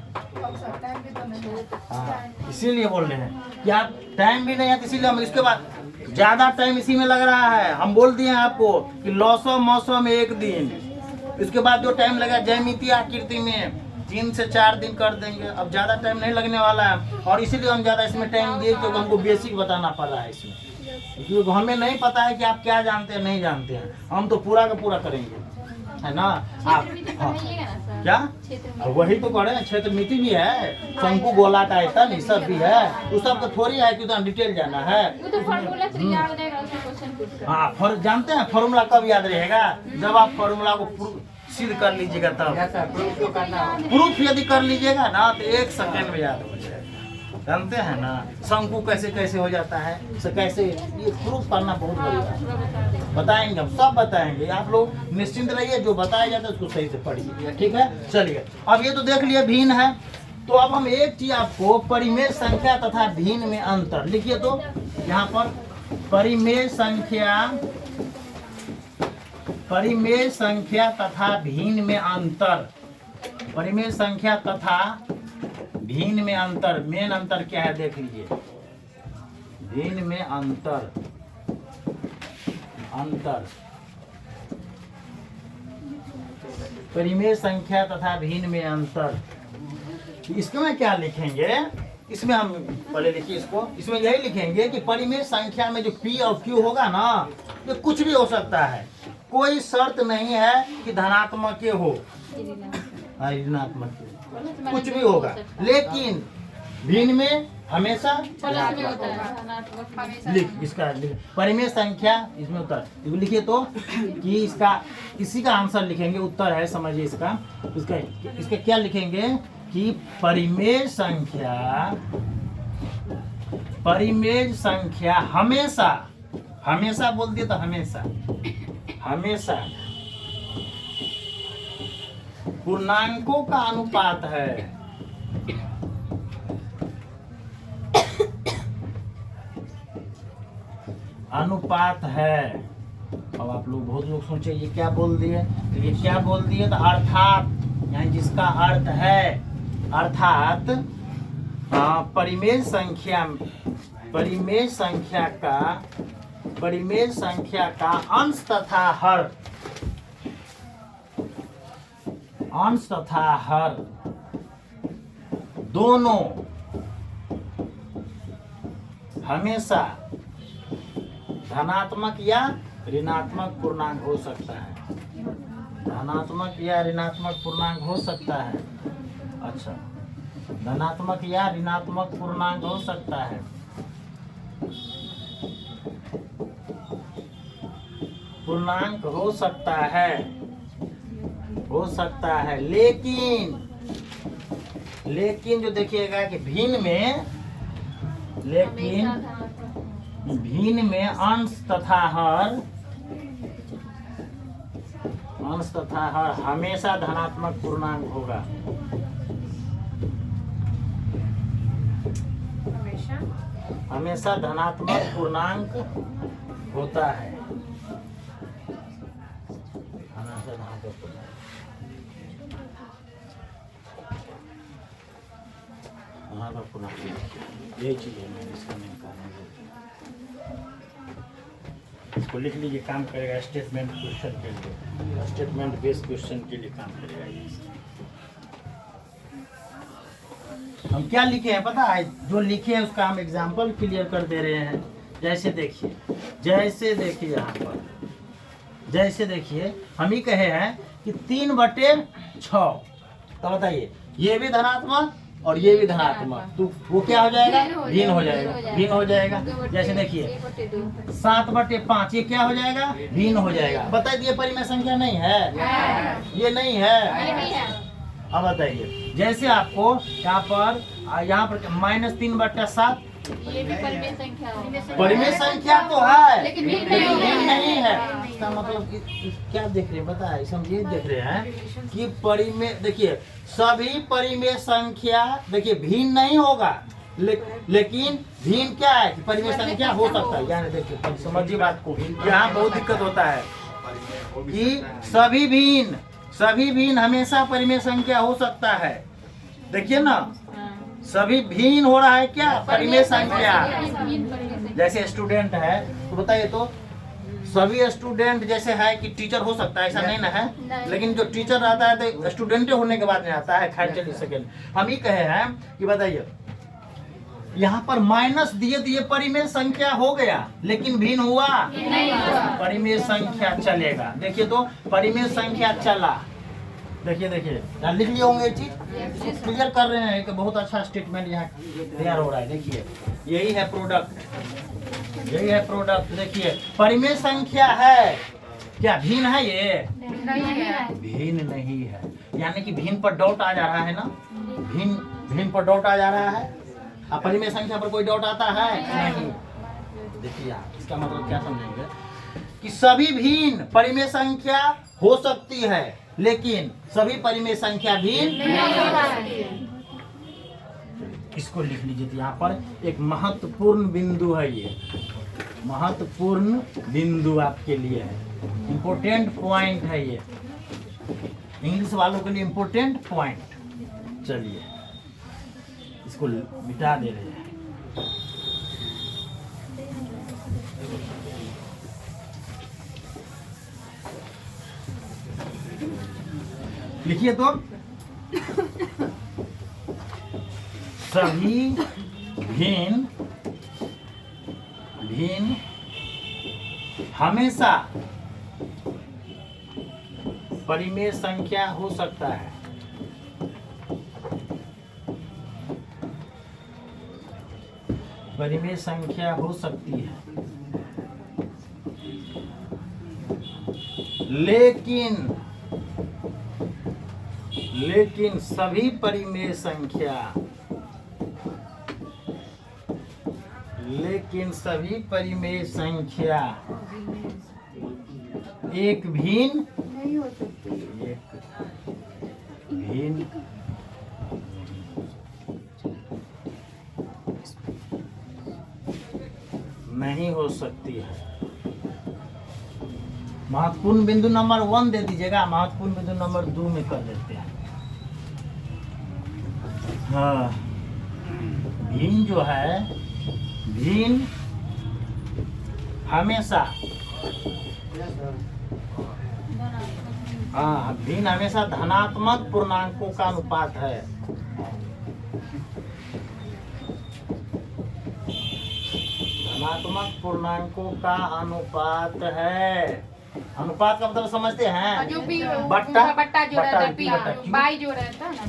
हाँ इसीलिए बोल रहे हैं कि आप टाइम भी नहीं है, इसीलिए हम इसके बाद ज्यादा टाइम इसी में लग रहा है। हम बोल दिए हैं आपको कि लौसो मौसम 1 दिन, इसके बाद जो टाइम लगा ज्यामितीय आकृति में 3 से 4 दिन कर देंगे। अब ज़्यादा टाइम नहीं लगने वाला है, और इसीलिए हम ज़्यादा इसमें टाइम दिए क्योंकि हमको बेसिक बताना पड़ रहा है इसमें, क्योंकि हमें नहीं पता है कि आप क्या जानते हैं नहीं जानते हैं। हम तो पूरा का पूरा करेंगे, है ना? आप हाँ। क्या वही तो करें, क्षेत्र मिति भी है, शंकु गोला का आयतन ये सब भी है। उस सब का थोड़ी है कि तो डिटेल जाना है। वो तो फार्मूला से याद रहेगा, उसका क्वेश्चन पूछ कर। हाँ जानते हैं फार्मूला कब याद रहेगा? जब आप फार्मूला को सिद्ध कर लीजिएगा तब। प्रूफ यदि कर लीजिएगा ना तो 1 सेकेंड में याद हो जाएगा। जानते हैं ना शंकु कैसे कैसे हो जाता है, कैसे ये प्रूफ करना बहुत बढ़िया है। बताएंगे, हम सब बताएंगे। आप लोग निश्चिंत रहिए, जो बताया जाता है उसको सही से पढ़िए, ठीक है। चलिए अब ये तो देख लिए भिन्न है, तो अब हम एक चीज आपको परिमेय संख्या तथा भिन्न में अंतर लिखिए। तो यहाँ पर परिमेय संख्या तथा भिन्न में अंतर, परिमेय संख्या तथा भिन्न में अंतर। मेन अंतर क्या है देख लीजिए, भिन्न में अंतर, परिमेय संख्या तथा भिन्न में अंतर। इसमें क्या लिखेंगे? इसमें हम पहले लिखिए इसको, इसमें यही लिखेंगे कि परिमेय संख्या में जो P और Q होगा ना, ये कुछ भी हो सकता है, कोई शर्त नहीं है कि धनात्मक हो, ऋणात्मक कुछ भी होगा। लेकिन भिन्न में हमेशा प्लस में होता है धनात्मक हमेशा लिख इसका लिख परिमेय संख्या इसमें उत्तर लिखिए तो कि इसका इसी का आंसर लिखेंगे, उत्तर है समझिए इसका इसका क्या लिखेंगे कि परिमेय संख्या हमेशा हमेशा बोल दिए तो हमेशा हमेशा पूर्णांकों का अनुपात है। अनुपात है। अब आप लोग बहुत लोग सोचे ये क्या बोल दिए, तो ये क्या बोल दिए तो अर्थात यानी जिसका अर्थ है अर्थात परिमेय संख्या का अंश तथा हर दोनों हमेशा धनात्मक या ऋणात्मक पूर्णांक हो सकता है। धनात्मक या ऋणात्मक पूर्णांक हो सकता है। अच्छा, धनात्मक या ऋणात्मक पूर्णांक हो सकता है। पूर्णांक हो सकता है लेकिन जो देखिएगा कि भिन्न में अंश तथा हर हमेशा धनात्मक पूर्णांक होगा। हमेशा धनात्मक पूर्णांक होता है। यही चीज है, मैंने इसका नहीं कहा। इसको लिख लीजिए, काम करेगा स्टेटमेंट क्वेश्चन के लिए, स्टेटमेंट बेस्ड क्वेश्चन के लिए काम करेगा ये। हम क्या लिखे हैं पता है, जो लिखे हैं उसका हम एग्जाम्पल क्लियर कर दे रहे हैं। जैसे देखिए यहाँ पर जैसे देखिए हम ही कहे हैं कि 3/6, तो बताइए ये भी धनात्मक और ये भी धनात्मक, तो वो क्या हो जाएगा, भिन्न हो जाएगा। जैसे देखिए 7/5 ये क्या हो जाएगा, भिन्न हो जाएगा। बताइए ये परिमेय संख्या नहीं है, ये नहीं है। अब बताइए जैसे आपको यहाँ पर -3/7 ये भी परिमेय संख्या परिमेय संख्या तो है लेकिन भिन्न नहीं है। इसका मतलब क्या देख रहे हैं बताए, समझिए देख रहे हैं कि परिमेय, देखिए सभी परिमेय संख्या देखिए भिन्न नहीं होगा, लेकिन भिन्न क्या है कि परिमेय संख्या हो सकता है। यानी देखिए समझिए बात को, यहाँ बहुत दिक्कत होता है कि सभी भिन्न हमेशा परिमेय संख्या हो सकता है। देखिए ना, सभी भिन्न हो रहा है क्या, परिमेय संख्या। जैसे स्टूडेंट है तो बताइए तो सभी स्टूडेंट जैसे है कि टीचर हो सकता है, ऐसा नहीं ना है। लेकिन जो टीचर रहता है तो स्टूडेंट होने के बाद नहीं आता है। खैर चलिए सेकेंड हम ही कहे हैं कि बताइए यहाँ पर माइनस दिए परिमेय संख्या हो गया लेकिन भिन्न हुआ नहीं, परिमेय संख्या चलेगा। देखिए तो परिमेय संख्या चला। देखिए लिख लिए होंगे, चीज क्लियर कर रहे हैं कि बहुत अच्छा स्टेटमेंट यहाँ तैयार हो रहा है। देखिए यही है प्रोडक्ट। देखिए परिमेय संख्या है क्या, भिन्न है, ये भिन्न नहीं है। यानी कि भिन्न पर डॉट आ जा रहा है ना, भिन्न पर डॉट आ जा रहा है। अब परिमेय संख्या पर कोई डॉट आता है नहीं। देखिए आप इसका मतलब क्या समझेंगे कि सभी भिन्न परिमेय संख्या हो सकती है लेकिन सभी परिमेय संख्या भिन्न नहीं। इसको लिख लीजिए, यहाँ पर एक महत्वपूर्ण बिंदु है, ये महत्वपूर्ण बिंदु आपके लिए है, इम्पोर्टेंट पॉइंट है ये, इंग्लिश वालों के लिए इम्पोर्टेंट पॉइंट। चलिए इसको मिटा दे रहे हैं। लिखिए तो सभी भिन्न हमेशा परिमेय संख्या हो सकता है। परिमेय संख्या हो सकती है, लेकिन सभी परिमेय संख्या एक भिन्न नहीं हो सकती। नहीं हो सकती है। महत्वपूर्ण बिंदु नंबर 1 दे दीजिएगा, महत्वपूर्ण बिंदु नंबर 2 में कर देते हैं। हाँ, भिन्न जो है, भिन्न हमेशा, हाँ, भिन्न हमेशा धनात्मक पूर्णांकों का अनुपात है। धनात्मक पूर्णांकों का अनुपात है। अनुपात का मतलब समझते हैं? जो भी बट्टा जो रहता है, बट्टा क्यों? बाई जो रहता है ना,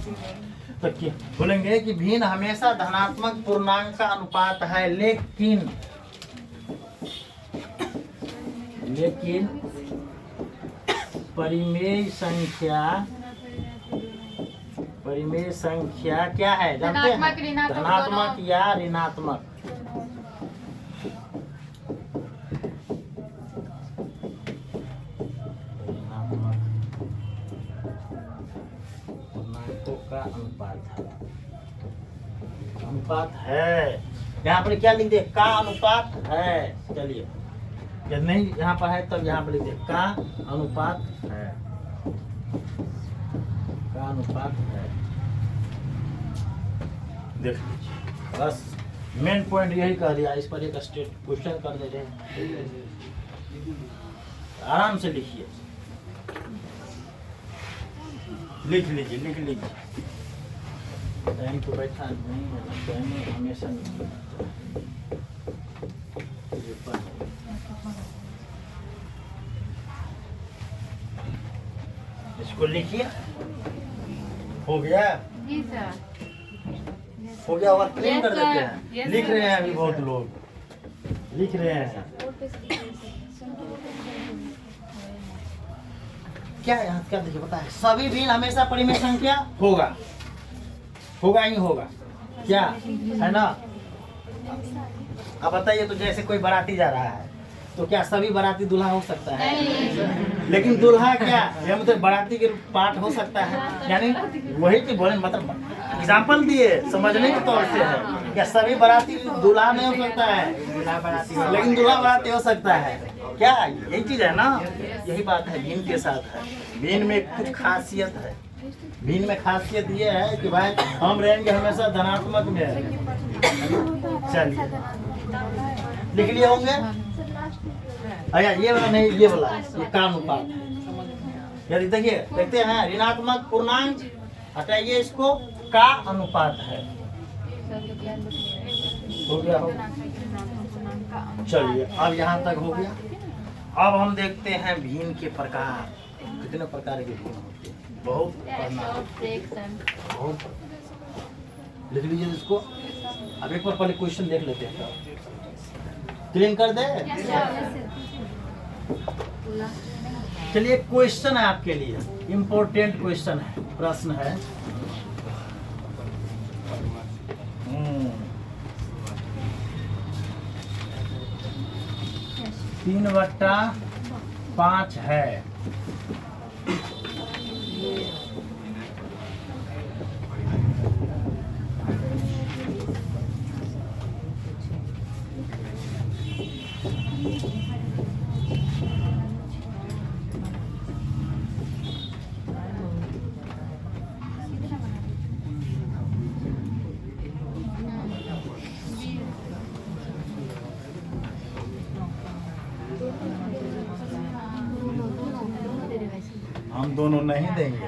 तो क्या बोलेंगे कि भिन्न हमेशा धनात्मक पूर्णांक का अनुपात है, लेकिन परिमेय संख्या क्या है जानते हैं? धनात्मक या ऋणात्मक। पूर्णांकों का अनुपात है। यहाँ पर क्या लिख दे? का अनुपात है। चलिए, यदि नहीं यहाँ पर है तब यहाँ पर लिख दे का अनुपात है। का अनुपात है। देख लीजिए, बस मेन पॉइंट यही कह दिया। इस पर एक स्टेट क्वेश्चन कर दे रहे हैं, आराम से लिखिए, लिख लीजिए। टाइम तो बैठा नहीं है, टाइम हमेशा नहीं बैठता है। इसको लिखिए। हो गया? जी सर। हो गया होगा, क्लीन कर Yes, देते sir. हैं। Yes, लिख sir. रहे हैं अभी बहुत लोग लिख रहे हैं। क्या यहाँ क्या देखिए पता है? सभी भिन्न हमेशा परिमेय संख्या होगा ही होगा। क्या है ना? अब बताइए, तो जैसे कोई बाराती जा रहा है तो क्या सभी बाराती दूल्हा हो सकता है? लेकिन दूल्हा क्या यह मतलब बाराती के पार्ट हो सकता है। यानी वही की बोले, मतलब एग्जाम्पल दिए समझने के तौर से है। क्या सभी बाराती दूल्हा नहीं हो सकता है? लेकिन दूल्हा बाराती हो सकता है। क्या यही चीज है ना? यही बात है भिन्न के साथ है। भिन्न में कुछ खासियत है। भिन्न में खासियत ये है कि भाई हम रहेंगे हमेशा धनात्मक में। चलिए, लिख लिए होंगे? अच्छा, ये वाला नहीं, ये वाला ये का अनुपात है। यदि देखिए, देखते हैं ऋणात्मक पूर्णांक, हटाइए इसको, का अनुपात है। हो गया हो? चलिए, अब यहाँ तक हो गया। अब हम देखते हैं भिन्न के प्रकार। कितने प्रकार के भिन्न होते हैं? बहुत पढ़ना है। बहुत। लिख लीजिए इसको। अब एक बार पहले क्वेश्चन देख लेते हैं। क्लीन कर दे। चलिए, क्वेश्चन है आपके लिए, इम्पोर्टेंट क्वेश्चन है, प्रश्न है। 3/5 है। हम दोनों नहीं देंगे।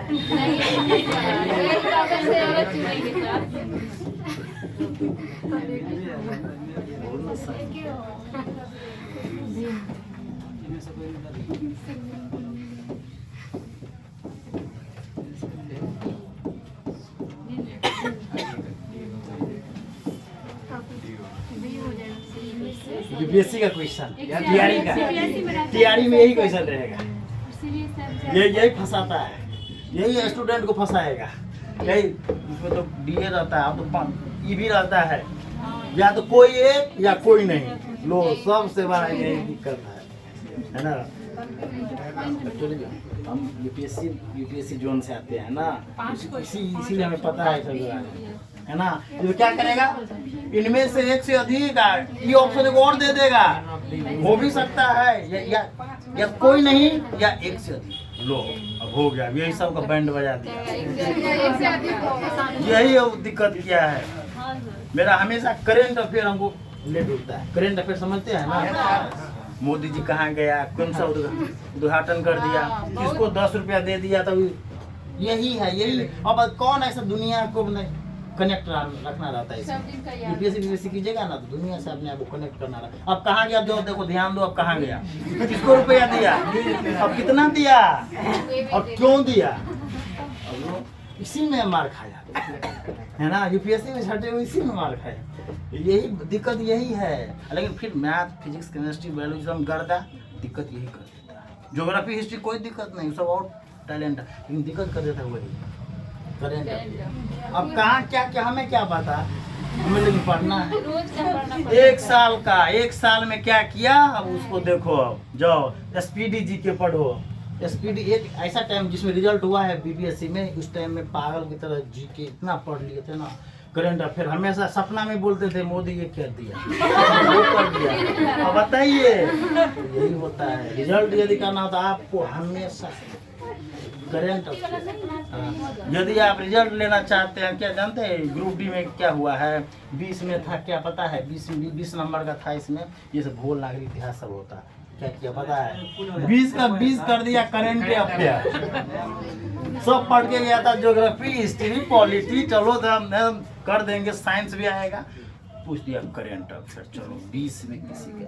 बी हो जाएगा। यूपीएससी का क्वेश्चन या टीआरई का, टीआरई में यही क्वेश्चन रहेगा। यही फंसाता है, यही स्टूडेंट को फंसाएगा। यही इसमें तो डीए रहता है, अब तो ई भी रहता है, या तो कोई एक या कोई नहीं। लो सबसे बड़ा यही दिक्कत है ना। एक्चुअली हम यूपीएससी जोन से आते हैं ना, इसीलिए हमें पता है सब, है ना। तो क्या करेगा, इनमें से एक से अधिक ये ऑप्शन एक और दे देगा, हो भी सकता है या कोई नहीं या एक से अधिक। लो अब हो गया, यही सब का बैंड बजा दिया। यही दिक्कत क्या है, मेरा हमेशा करंट अफेयर हमको लेट उठता है। करंट अफेयर समझते हैं ना, मोदी जी कहाँ गया, कौन सा उद्घाटन कर दिया, किसको 10 रुपया दे दिया, तो यही है यही। अब कौन ऐसा दुनिया को कनेक्ट रखना रहता है। यूपीएससी कीजिएगा ना तो दुनिया से अपने आप को कनेक्ट करना रहता। अब कहाँ गया, जो देखो ध्यान दो, अब कहाँ गया, किसको रुपया दिया, अब कितना दिया और क्यों दिया, अब इसी में मार खाया है ना। यूपीएससी में छठे हुए इसी में मार खाया, यही दिक्कत यही है। लेकिन फिर मैथ, फिजिक्स, केमिस्ट्री, बायोलॉजी हम करता, दिक्कत यही कर देता है। ज्योग्राफी, हिस्ट्री कोई दिक्कत नहीं, सब और टैलेंट है, लेकिन दिक्कत कर देता है वही करेंट। अब कहाँ क्या क्या हमें क्या पता, हमें लेकिन पढ़ना है। एक साल में क्या किया, अब उसको देखो। अब जाओ एसपीडी जी के पढ़ो। एसपीडी एक ऐसा टाइम जिसमें रिजल्ट हुआ है बीपीएससी में, उस टाइम में पागल की तरह जी के इतना पढ़ लिए थे ना। करंट अफेयर हमेशा सपना में बोलते थे, मोदी ये कर दिया, वो कर दिया। अब बताइए, यही होता है। रिजल्ट यदि करना होता आपको हमेशा करंट अफेयर। यदि आप रिजल्ट लेना चाहते हैं, क्या जानते हैं ग्रुप डी में क्या हुआ है, 20 में था, क्या पता है, 20 नंबर का था। इसमें ये सब भूगोल, नागरिक इतिहास सब होता है। क्या किया पता है, 20 का 20 कर दिया करंट अफेयर। सब पढ़ के गया था, ज्योग्राफी, हिस्ट्री, पॉलिटी, चलो कर देंगे, साइंस भी आएगा, पूछ दिया करंट अफेयर। चलो 20 में किसी का,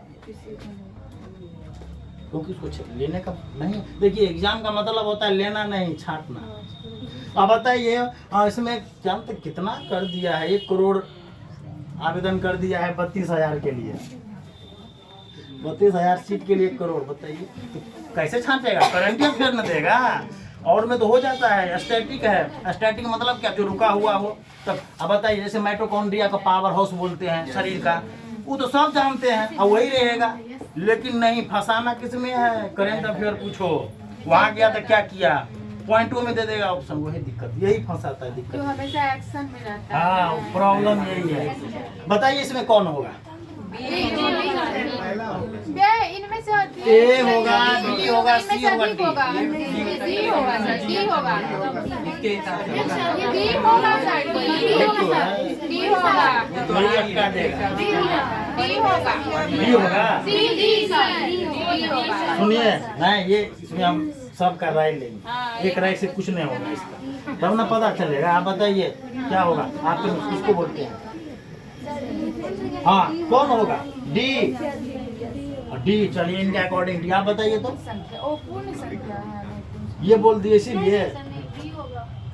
क्योंकि उसको लेने का नहीं। देखिए एग्जाम का मतलब होता है लेना नहीं, छांटना। अब बताइए इसमें जानते कितना कर दिया है, 1 करोड़ आवेदन कर दिया है 32,000 के लिए, 32,000 सीट के लिए 1 करोड़। बताइए तो कैसे छांटेगा, करंट अफेयर न देगा। और में तो हो जाता है, स्टैटिक है। स्टैटिक मतलब क्या, जो रुका हुआ हो तब। अब बताइए जैसे माइटोकॉन्ड्रिया का पावर हाउस बोलते हैं शरीर का, वो तो सब जानते हैं और वही रहेगा। लेकिन नहीं, फंसाना किस में है, करंट अफेयर पूछो। वहाँ गया तो क्या किया, पॉइंटों में दे देगा ऑप्शन, वही दिक्कत, यही फंसाता है दिक्कत। तो हमेशा एक्शन में रहता है। हाँ प्रॉब्लम यही है। बताइए इसमें कौन होगा, इनमें से ए होगा, बी होगा, सी होगा, डी होगा, डी होगा सर, डी होगा, डी होगा सर, डी होगा, वही अटका देगा, डी होगा, डी होगा। डी होगा। सुनिए नहीं, ये इसमें हम सबका राय लेंगे, एक राय से कुछ नहीं होगा इसका, तब ना पता चलेगा। आप बताइए क्या होगा, आप किसको बोलते हैं। हाँ कौन होगा, डी, डी। चलिए इनके अकॉर्डिंग डी, आप बताइए तो। ये बोल दिए इसीलिए,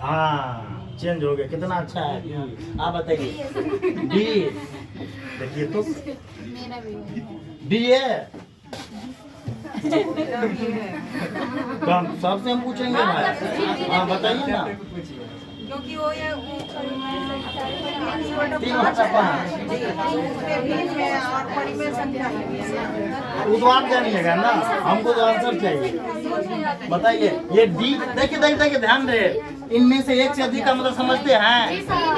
हाँ चेंज हो गया, कितना अच्छा है। आप बताइए डी, देखिए तो डी है। तो हम सबसे हम पूछेंगे भाई, हाँ बताइए ना, क्योंकि वो ये 3 बटा 5 और परिमेय संख्या वो तो आप जानिएगा ना, हमको तो आंसर चाहिए। बताइए ये डी, देखिए ध्यान रहे, इनमें से एक से अधिक का मतलब समझते हैं।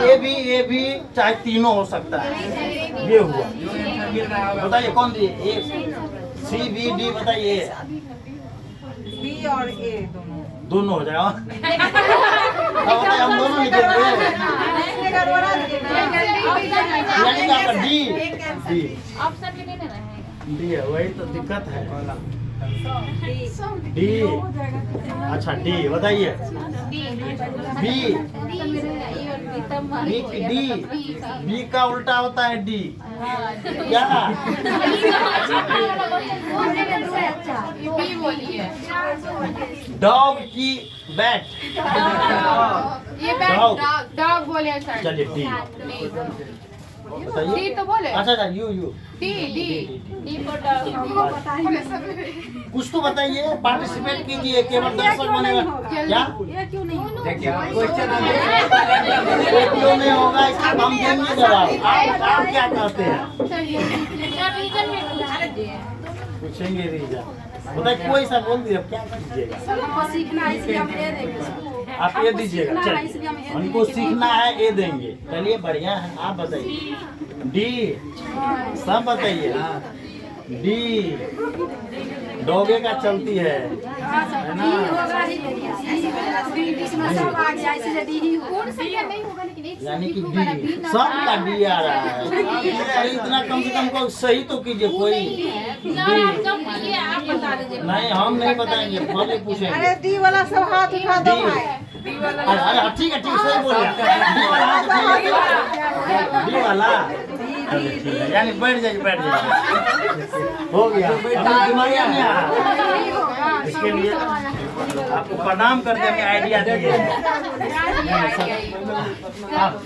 ए भी चाहे तीनों हो सकता है, ये हुआ। बताइए कौन दी, ए सी बी डी, बताइए बी और ए दोनों हो जाएगा। बताइए हम दोनों लिखेंगे, यानी कि आपका डी, ऑप्शन भी नहीं देना है। डी है, वही तो दिक्कत है। डी, अच्छा डी बताइए, बी, डी, बी का उल्टा होता है डी, क्या बी बोलिए, डॉग की बैट, ये बैट डॉग बोलिए सर। चलिए डी, बताइए। डी तो बोले। अच्छा U D D D for कुछ तो बताइए, पार्टिसिपेट कीजिए, केवल दर्शक बनेगा क्या? ये क्यों नहीं क्यों नहीं होगा, इसका हम देंगे जवाब। आप क्या कहते हैं? रीजन में उदाहरण दिए पूछेंगे रीजन, बताइए कोई सा बोल दिए, अब क्या कीजिएगा? हमको सीखना है इसलिए हम ये देंगे। आप ये दीजिएगा, चलिए हमको सीखना है, ये देंगे। चलिए बढ़िया है, आप बताइए। डी सब बताइए। डी डोगे का चलती है ना? यानी कि डी सब का डी आ रहा है। अरे इतना कम से कम को सही तो कीजिए कोई। डी आप बता दीजिए। नहीं, हम नहीं बताएंगे, पहले पूछेंगे। अरे डी वाला सब हाथ उठा दो भाई। अरे ठीक है सही बोल रहे हैं। डी वाला हाथ उठाइए। डी वाला ठीक है, यानी बैठ जाइए हो गया। अभी दिमाग में आ रहा। इसके लिए आपको प्रणाम कर देंगे, आइडिया दिए।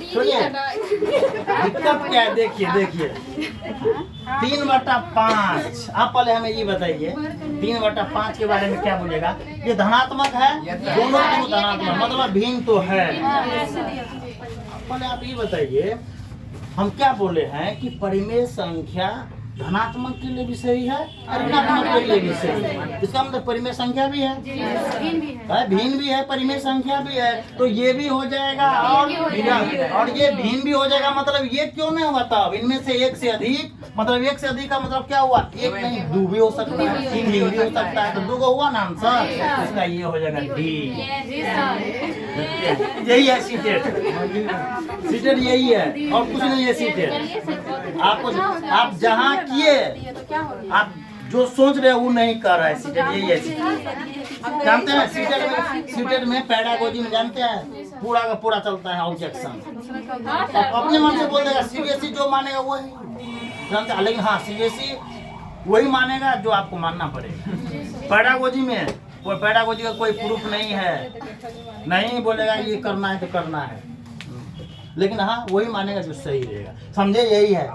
सुनिए दिक्कत क्या है, देखिए 3/5। आप पहले हमें ये बताइए 3/5 के बारे में क्या बोलेगा? ये धनात्मक है, दोनों धनात्मक, मतलब भिन्न तो है। पहले आप ये बताइए, हम क्या बोले हैं कि परिमेय संख्या धनात्मक के लिए भी सही है और ऋणात्मक के लिए भी सही है। इसका मतलब परिमेय संख्या भी है, भिन्न भी है, परिमेय संख्या भी है, तो ये भी हो जाएगा और ये भिन्न भी हो जाएगा। मतलब ये क्यों नहीं हुआ तब? इनमें से एक से अधिक, मतलब एक से अधिक का मतलब क्या हुआ? एक नहीं, दो भी हो सकता है, तीन भी हो सकता है, तो दो को हुआ ना आंसर। इसका ये हो जाएगा डी। यही है सीटेड यही है और कुछ नहीं है सीटेड। आपको आप जहाँ किए, आप जो सोच रहे हैं वो नहीं कर रहा है। सीटेड यही है। जानते हैं सीटेड में पेडागोजी में जानते हैं पूरा का पूरा चलता है ऑब्जेक्शन। अपने मन से बोल देगा, सीबीएसई जो मानेगा वो है, जानते हैं। लेकिन हाँ, सीबीएसई वही मानेगा जो आपको मानना पड़ेगा। पेडागोजी में कोई पेडागोजी का कोई प्रूफ नहीं है, नहीं बोलेगा ये करना है तो करना है, लेकिन हाँ वही मानेगा जो सही रहेगा। समझे? यही है।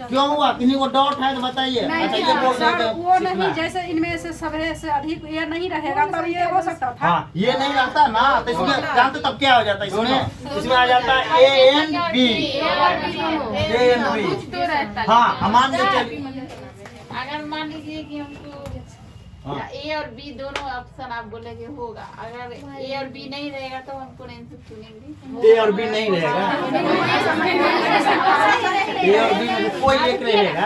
क्यों हुआ? किन्हीं को डाउट है तो बताइए। अच्छा ये बोल रहे वो नहीं, जैसे इनमें से सबसे से अधिक ये नहीं रहेगा तब ये हो सकता था। हाँ, ये नहीं रहता ना, तो इसमें जानते तब क्या हो जाता है? इसमें आ जाता है ए एन बी। हाँ, हम मान के चलिए, अगर मान लीजिए कि हमको ए और बी दोनों ऑप्शन आप बोलेंगे होगा, अगर ए और बी नहीं रहेगा तो हम कौन आंसर चुनेंगे? ए और बी नहीं रहेगा, ए और बी में कोई एक रहेगा,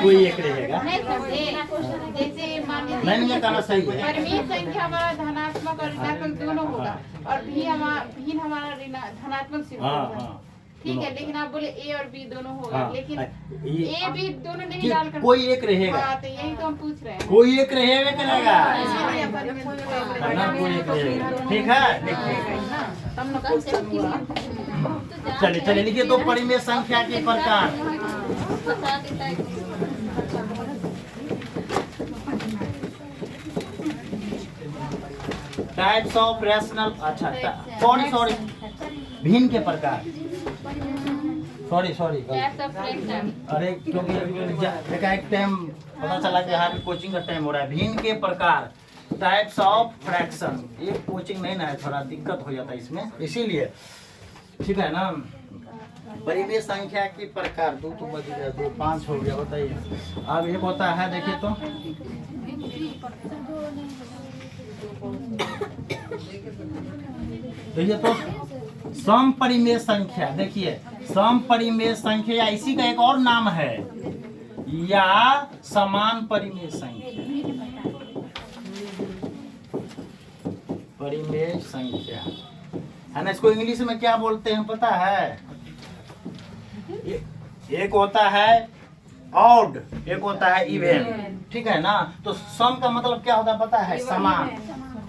कोई एक रहेगा। नहीं समझे? जैसे मान लीजिए नहीं कहना सही है। परिमेय संख्या हमारा धनात्मक और ऋणात्मक दोनों होगा और भिन्न हमारा धनात्मक सिर्फ होगा, ठीक है। लेकिन आप बोले ए और बी दोनों होगा, लेकिन ए बी दोनों नहीं डालकर कोई एक रहेगा। तो यही तो हम पूछ रहे हैं। कोई एक रहेगा करेगा, कोई एक रहेगा, ठीक है। चलिए लिखिए तो परिमेय संख्या के प्रकार। टाइप्स ऑफ रैशनल, अच्छा सॉरी भिन्न के प्रकार, सॉरी अरे क्योंकि एक टाइम पता चला कि यहाँ कोचिंग का टाइम हो रहा है। भिन्न के प्रकार, टाइप्स ऑफ फ्रैक्शन। ये कोचिंग नहीं ना है, थोड़ा दिक्कत हो जाता है इसमें, इसीलिए, ठीक है ना। परिमेय संख्या के प्रकार, 2 तो बच गया, 2 5 हो गया। बताइए अब एक होता है, देखिए तो देखिए तो सम परिमेय संख्या। देखिए सम परिमेय संख्या या इसी का एक और नाम है, या समान परिमेय संख्या। परिमेय संख्या है ना, इसको इंग्लिश में क्या बोलते हैं पता है? एक होता है ऑड, एक होता है इवन, ठीक है ना। तो सम का मतलब क्या होता है पता है? समान,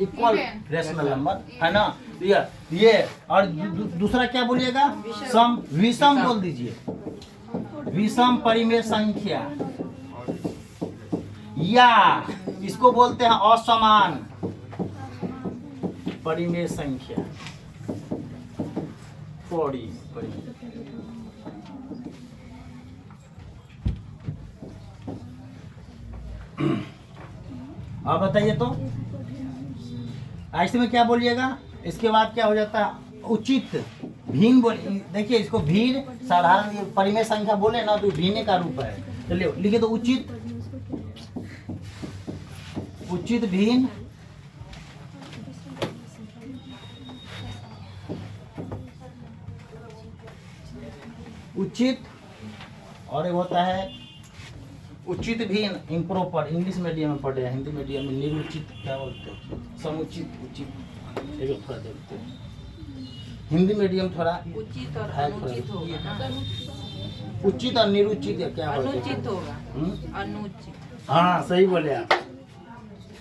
इक्वल रेशनल नंबर, है ना। ये और दूसरा क्या बोलिएगा? सम, विषम बोल दीजिए, विषम परिमेय संख्या, या इसको बोलते हैं असमान परिमेय संख्या। आप बताइए तो ऐसे में क्या बोलिएगा। इसके बाद क्या हो जाता है, उचित भिन्न बोल। देखिए इसको भिन्न साधारण ये परिमेय संख्या बोले ना तो भिन्न का रूप है। चलिए लिखिए तो उचित, उचित भिन्न उचित, और एक होता है उचित भिन्न इम्प्रॉपर। इंग्लिश मीडियम में पढ़े हैं, हिंदी मीडियम में निरुचित क्या बोलते हैं, समुचित उचित। एक थोड़ा देखते हैं हिंदी मीडियम थोड़ा उचित और है, अनुचित होगा ना? उचित और निरुचित या क्या बोलते हैं? अनुचित होगा। हम्म? अनुचित। हाँ सही बोले आप।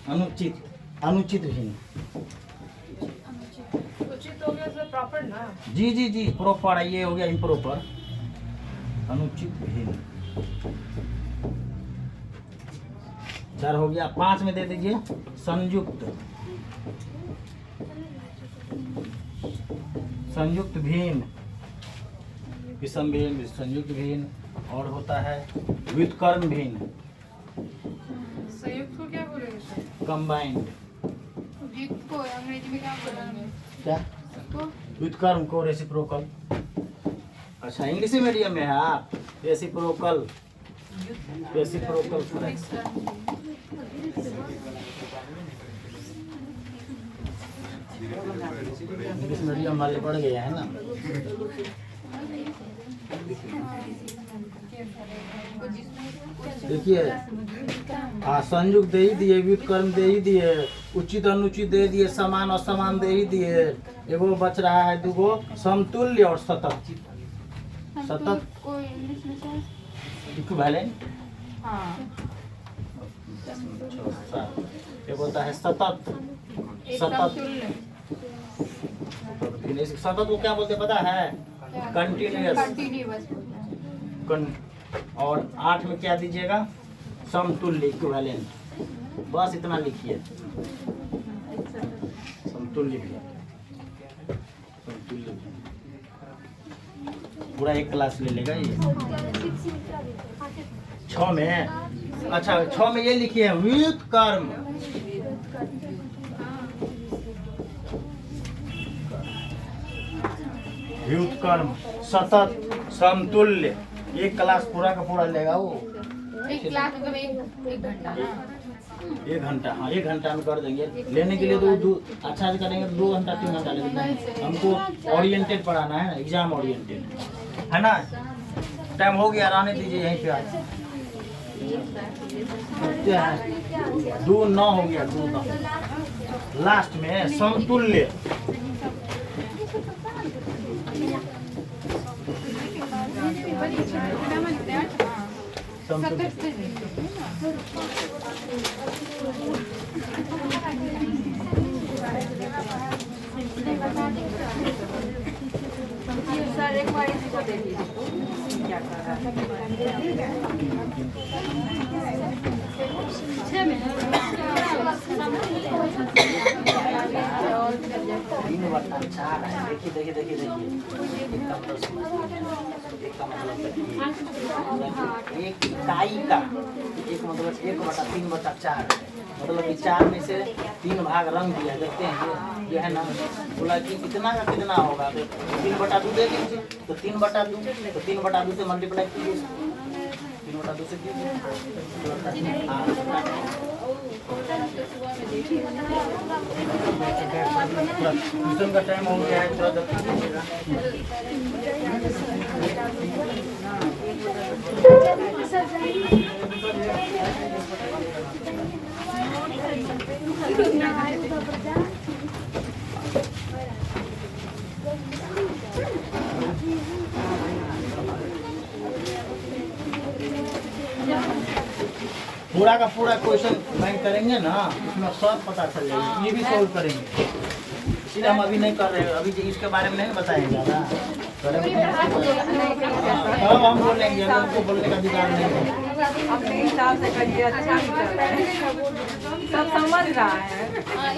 अनुचित, अनुचित भिन्न। उचित हो गया सर प्रॉपर ना। जी जी जी प्रॉपर, ये हो गया इम्प्रॉपर। अनुचित भिन्न 4 हो गया। 5 में दे दीजिए संयुक्त, संयुक्त भिन्न, विषम भिन्न, संयुक्त भिन्न, और होता है व्युत्क्रम भिन्न, संयुक्त को क्या बोलेंगे सर? कंबाइंड। विक को अंग्रेजी में क्या बोलेंगे? क्या को व्युत्क्रम को रेसिप्रोकल। अच्छा इंग्लिश मीडियम में है आप। Reciprocal, reciprocal fraction. English medium वाले पढ़ गए हैं ना। देखिए हाँ संयुक्त दे ही दिए, व्युत्क्रम दे ही दिए, उचित अनुचित दे दिए, समान असमान दे ही दिए। एगो बच रहा है दूगो समतुल्य और सतत। सतत को इंग्लिश में सर? इक्विवेलेंट। हाँ एक होता है सतत, सतत। सतत को क्या बोलते हैं पता है? कंटिन्यूअस। कंटिन्यूअस बोलते हैं। और 8 में क्या दीजिएगा? समतुल्य, इक्विवेलेंट। बस इतना लिखिए, समतुल्य भी, समतुल्य भी। पूरा एक क्लास ले लेगा ये। 6 में, अच्छा 6 में ये लिखिए व्युत्क्रम। व्युत्क्रम, सतत, समतुल्य। एक क्लास पूरा का पूरा लेगा वो। एक क्लास मतलब एक घंटा ना। 1 घंटा, हाँ 1 घंटा में कर देंगे। लेने के लिए तो अच्छा से करेंगे तो 2 घंटा 3 घंटा लगेगा। हमको ओरिएंटेड पढ़ाना है ना, एग्जाम ओरिएंटेड है ना। टाइम हो गया, रहने दीजिए यहीं पे आज। 2:09 हो गया, 2:09। लास्ट में समतुल्य। समतुल्य सर एक बार इसको दे दीजिए क्या कर रहा है। देखिए देखिए देखिए देखिए एक इकाई का एक मतलब 1/3/4 मतलब कि 4 में से 3 भाग रंग दिया। देखते हैं ये है ना, बोला कि कितना का कितना होगा तो 3/2 दे दीजिए। तो 3/2 तो 3/2 से मल्टीप्लाई कीजिए, 3/2 से कीजिए। ट्यूशन का टाइम हो गया है, थोड़ा जल्दी कीजिएगा। पूरा का पूरा क्वेश्चन बैंक करेंगे ना, इसमें सब पता चल जाएगा। ये भी सॉल्व करेंगे, इसलिए हम अभी नहीं कर रहे हैं। अभी इसके बारे में नहीं बताएंगे ज़्यादा, तब हम बोलेंगे। अगर उनको बोलने का अधिकार नहीं है। अपने हिसाब से करिए, अच्छा भी कर रहे हैं, सब समझ रहा है।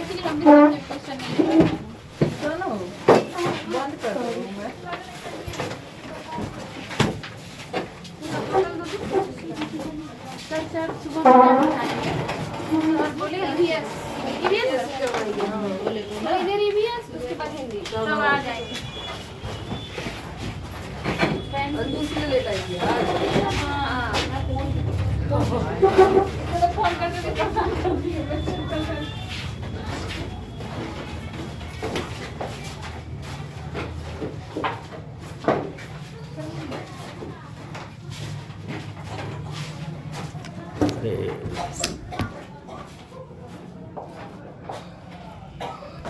इसलिए हमने क्वेश्चन नहीं किया। सुनो बंद कर दूँ मैं। सर सर सुबह में बताएंगे और बोले ईवीएस तो इधर ईवीएस उसके बाद हिंदी सब आ जाएंगे दूसरे लेकर आइए हाँ फोन करके अरे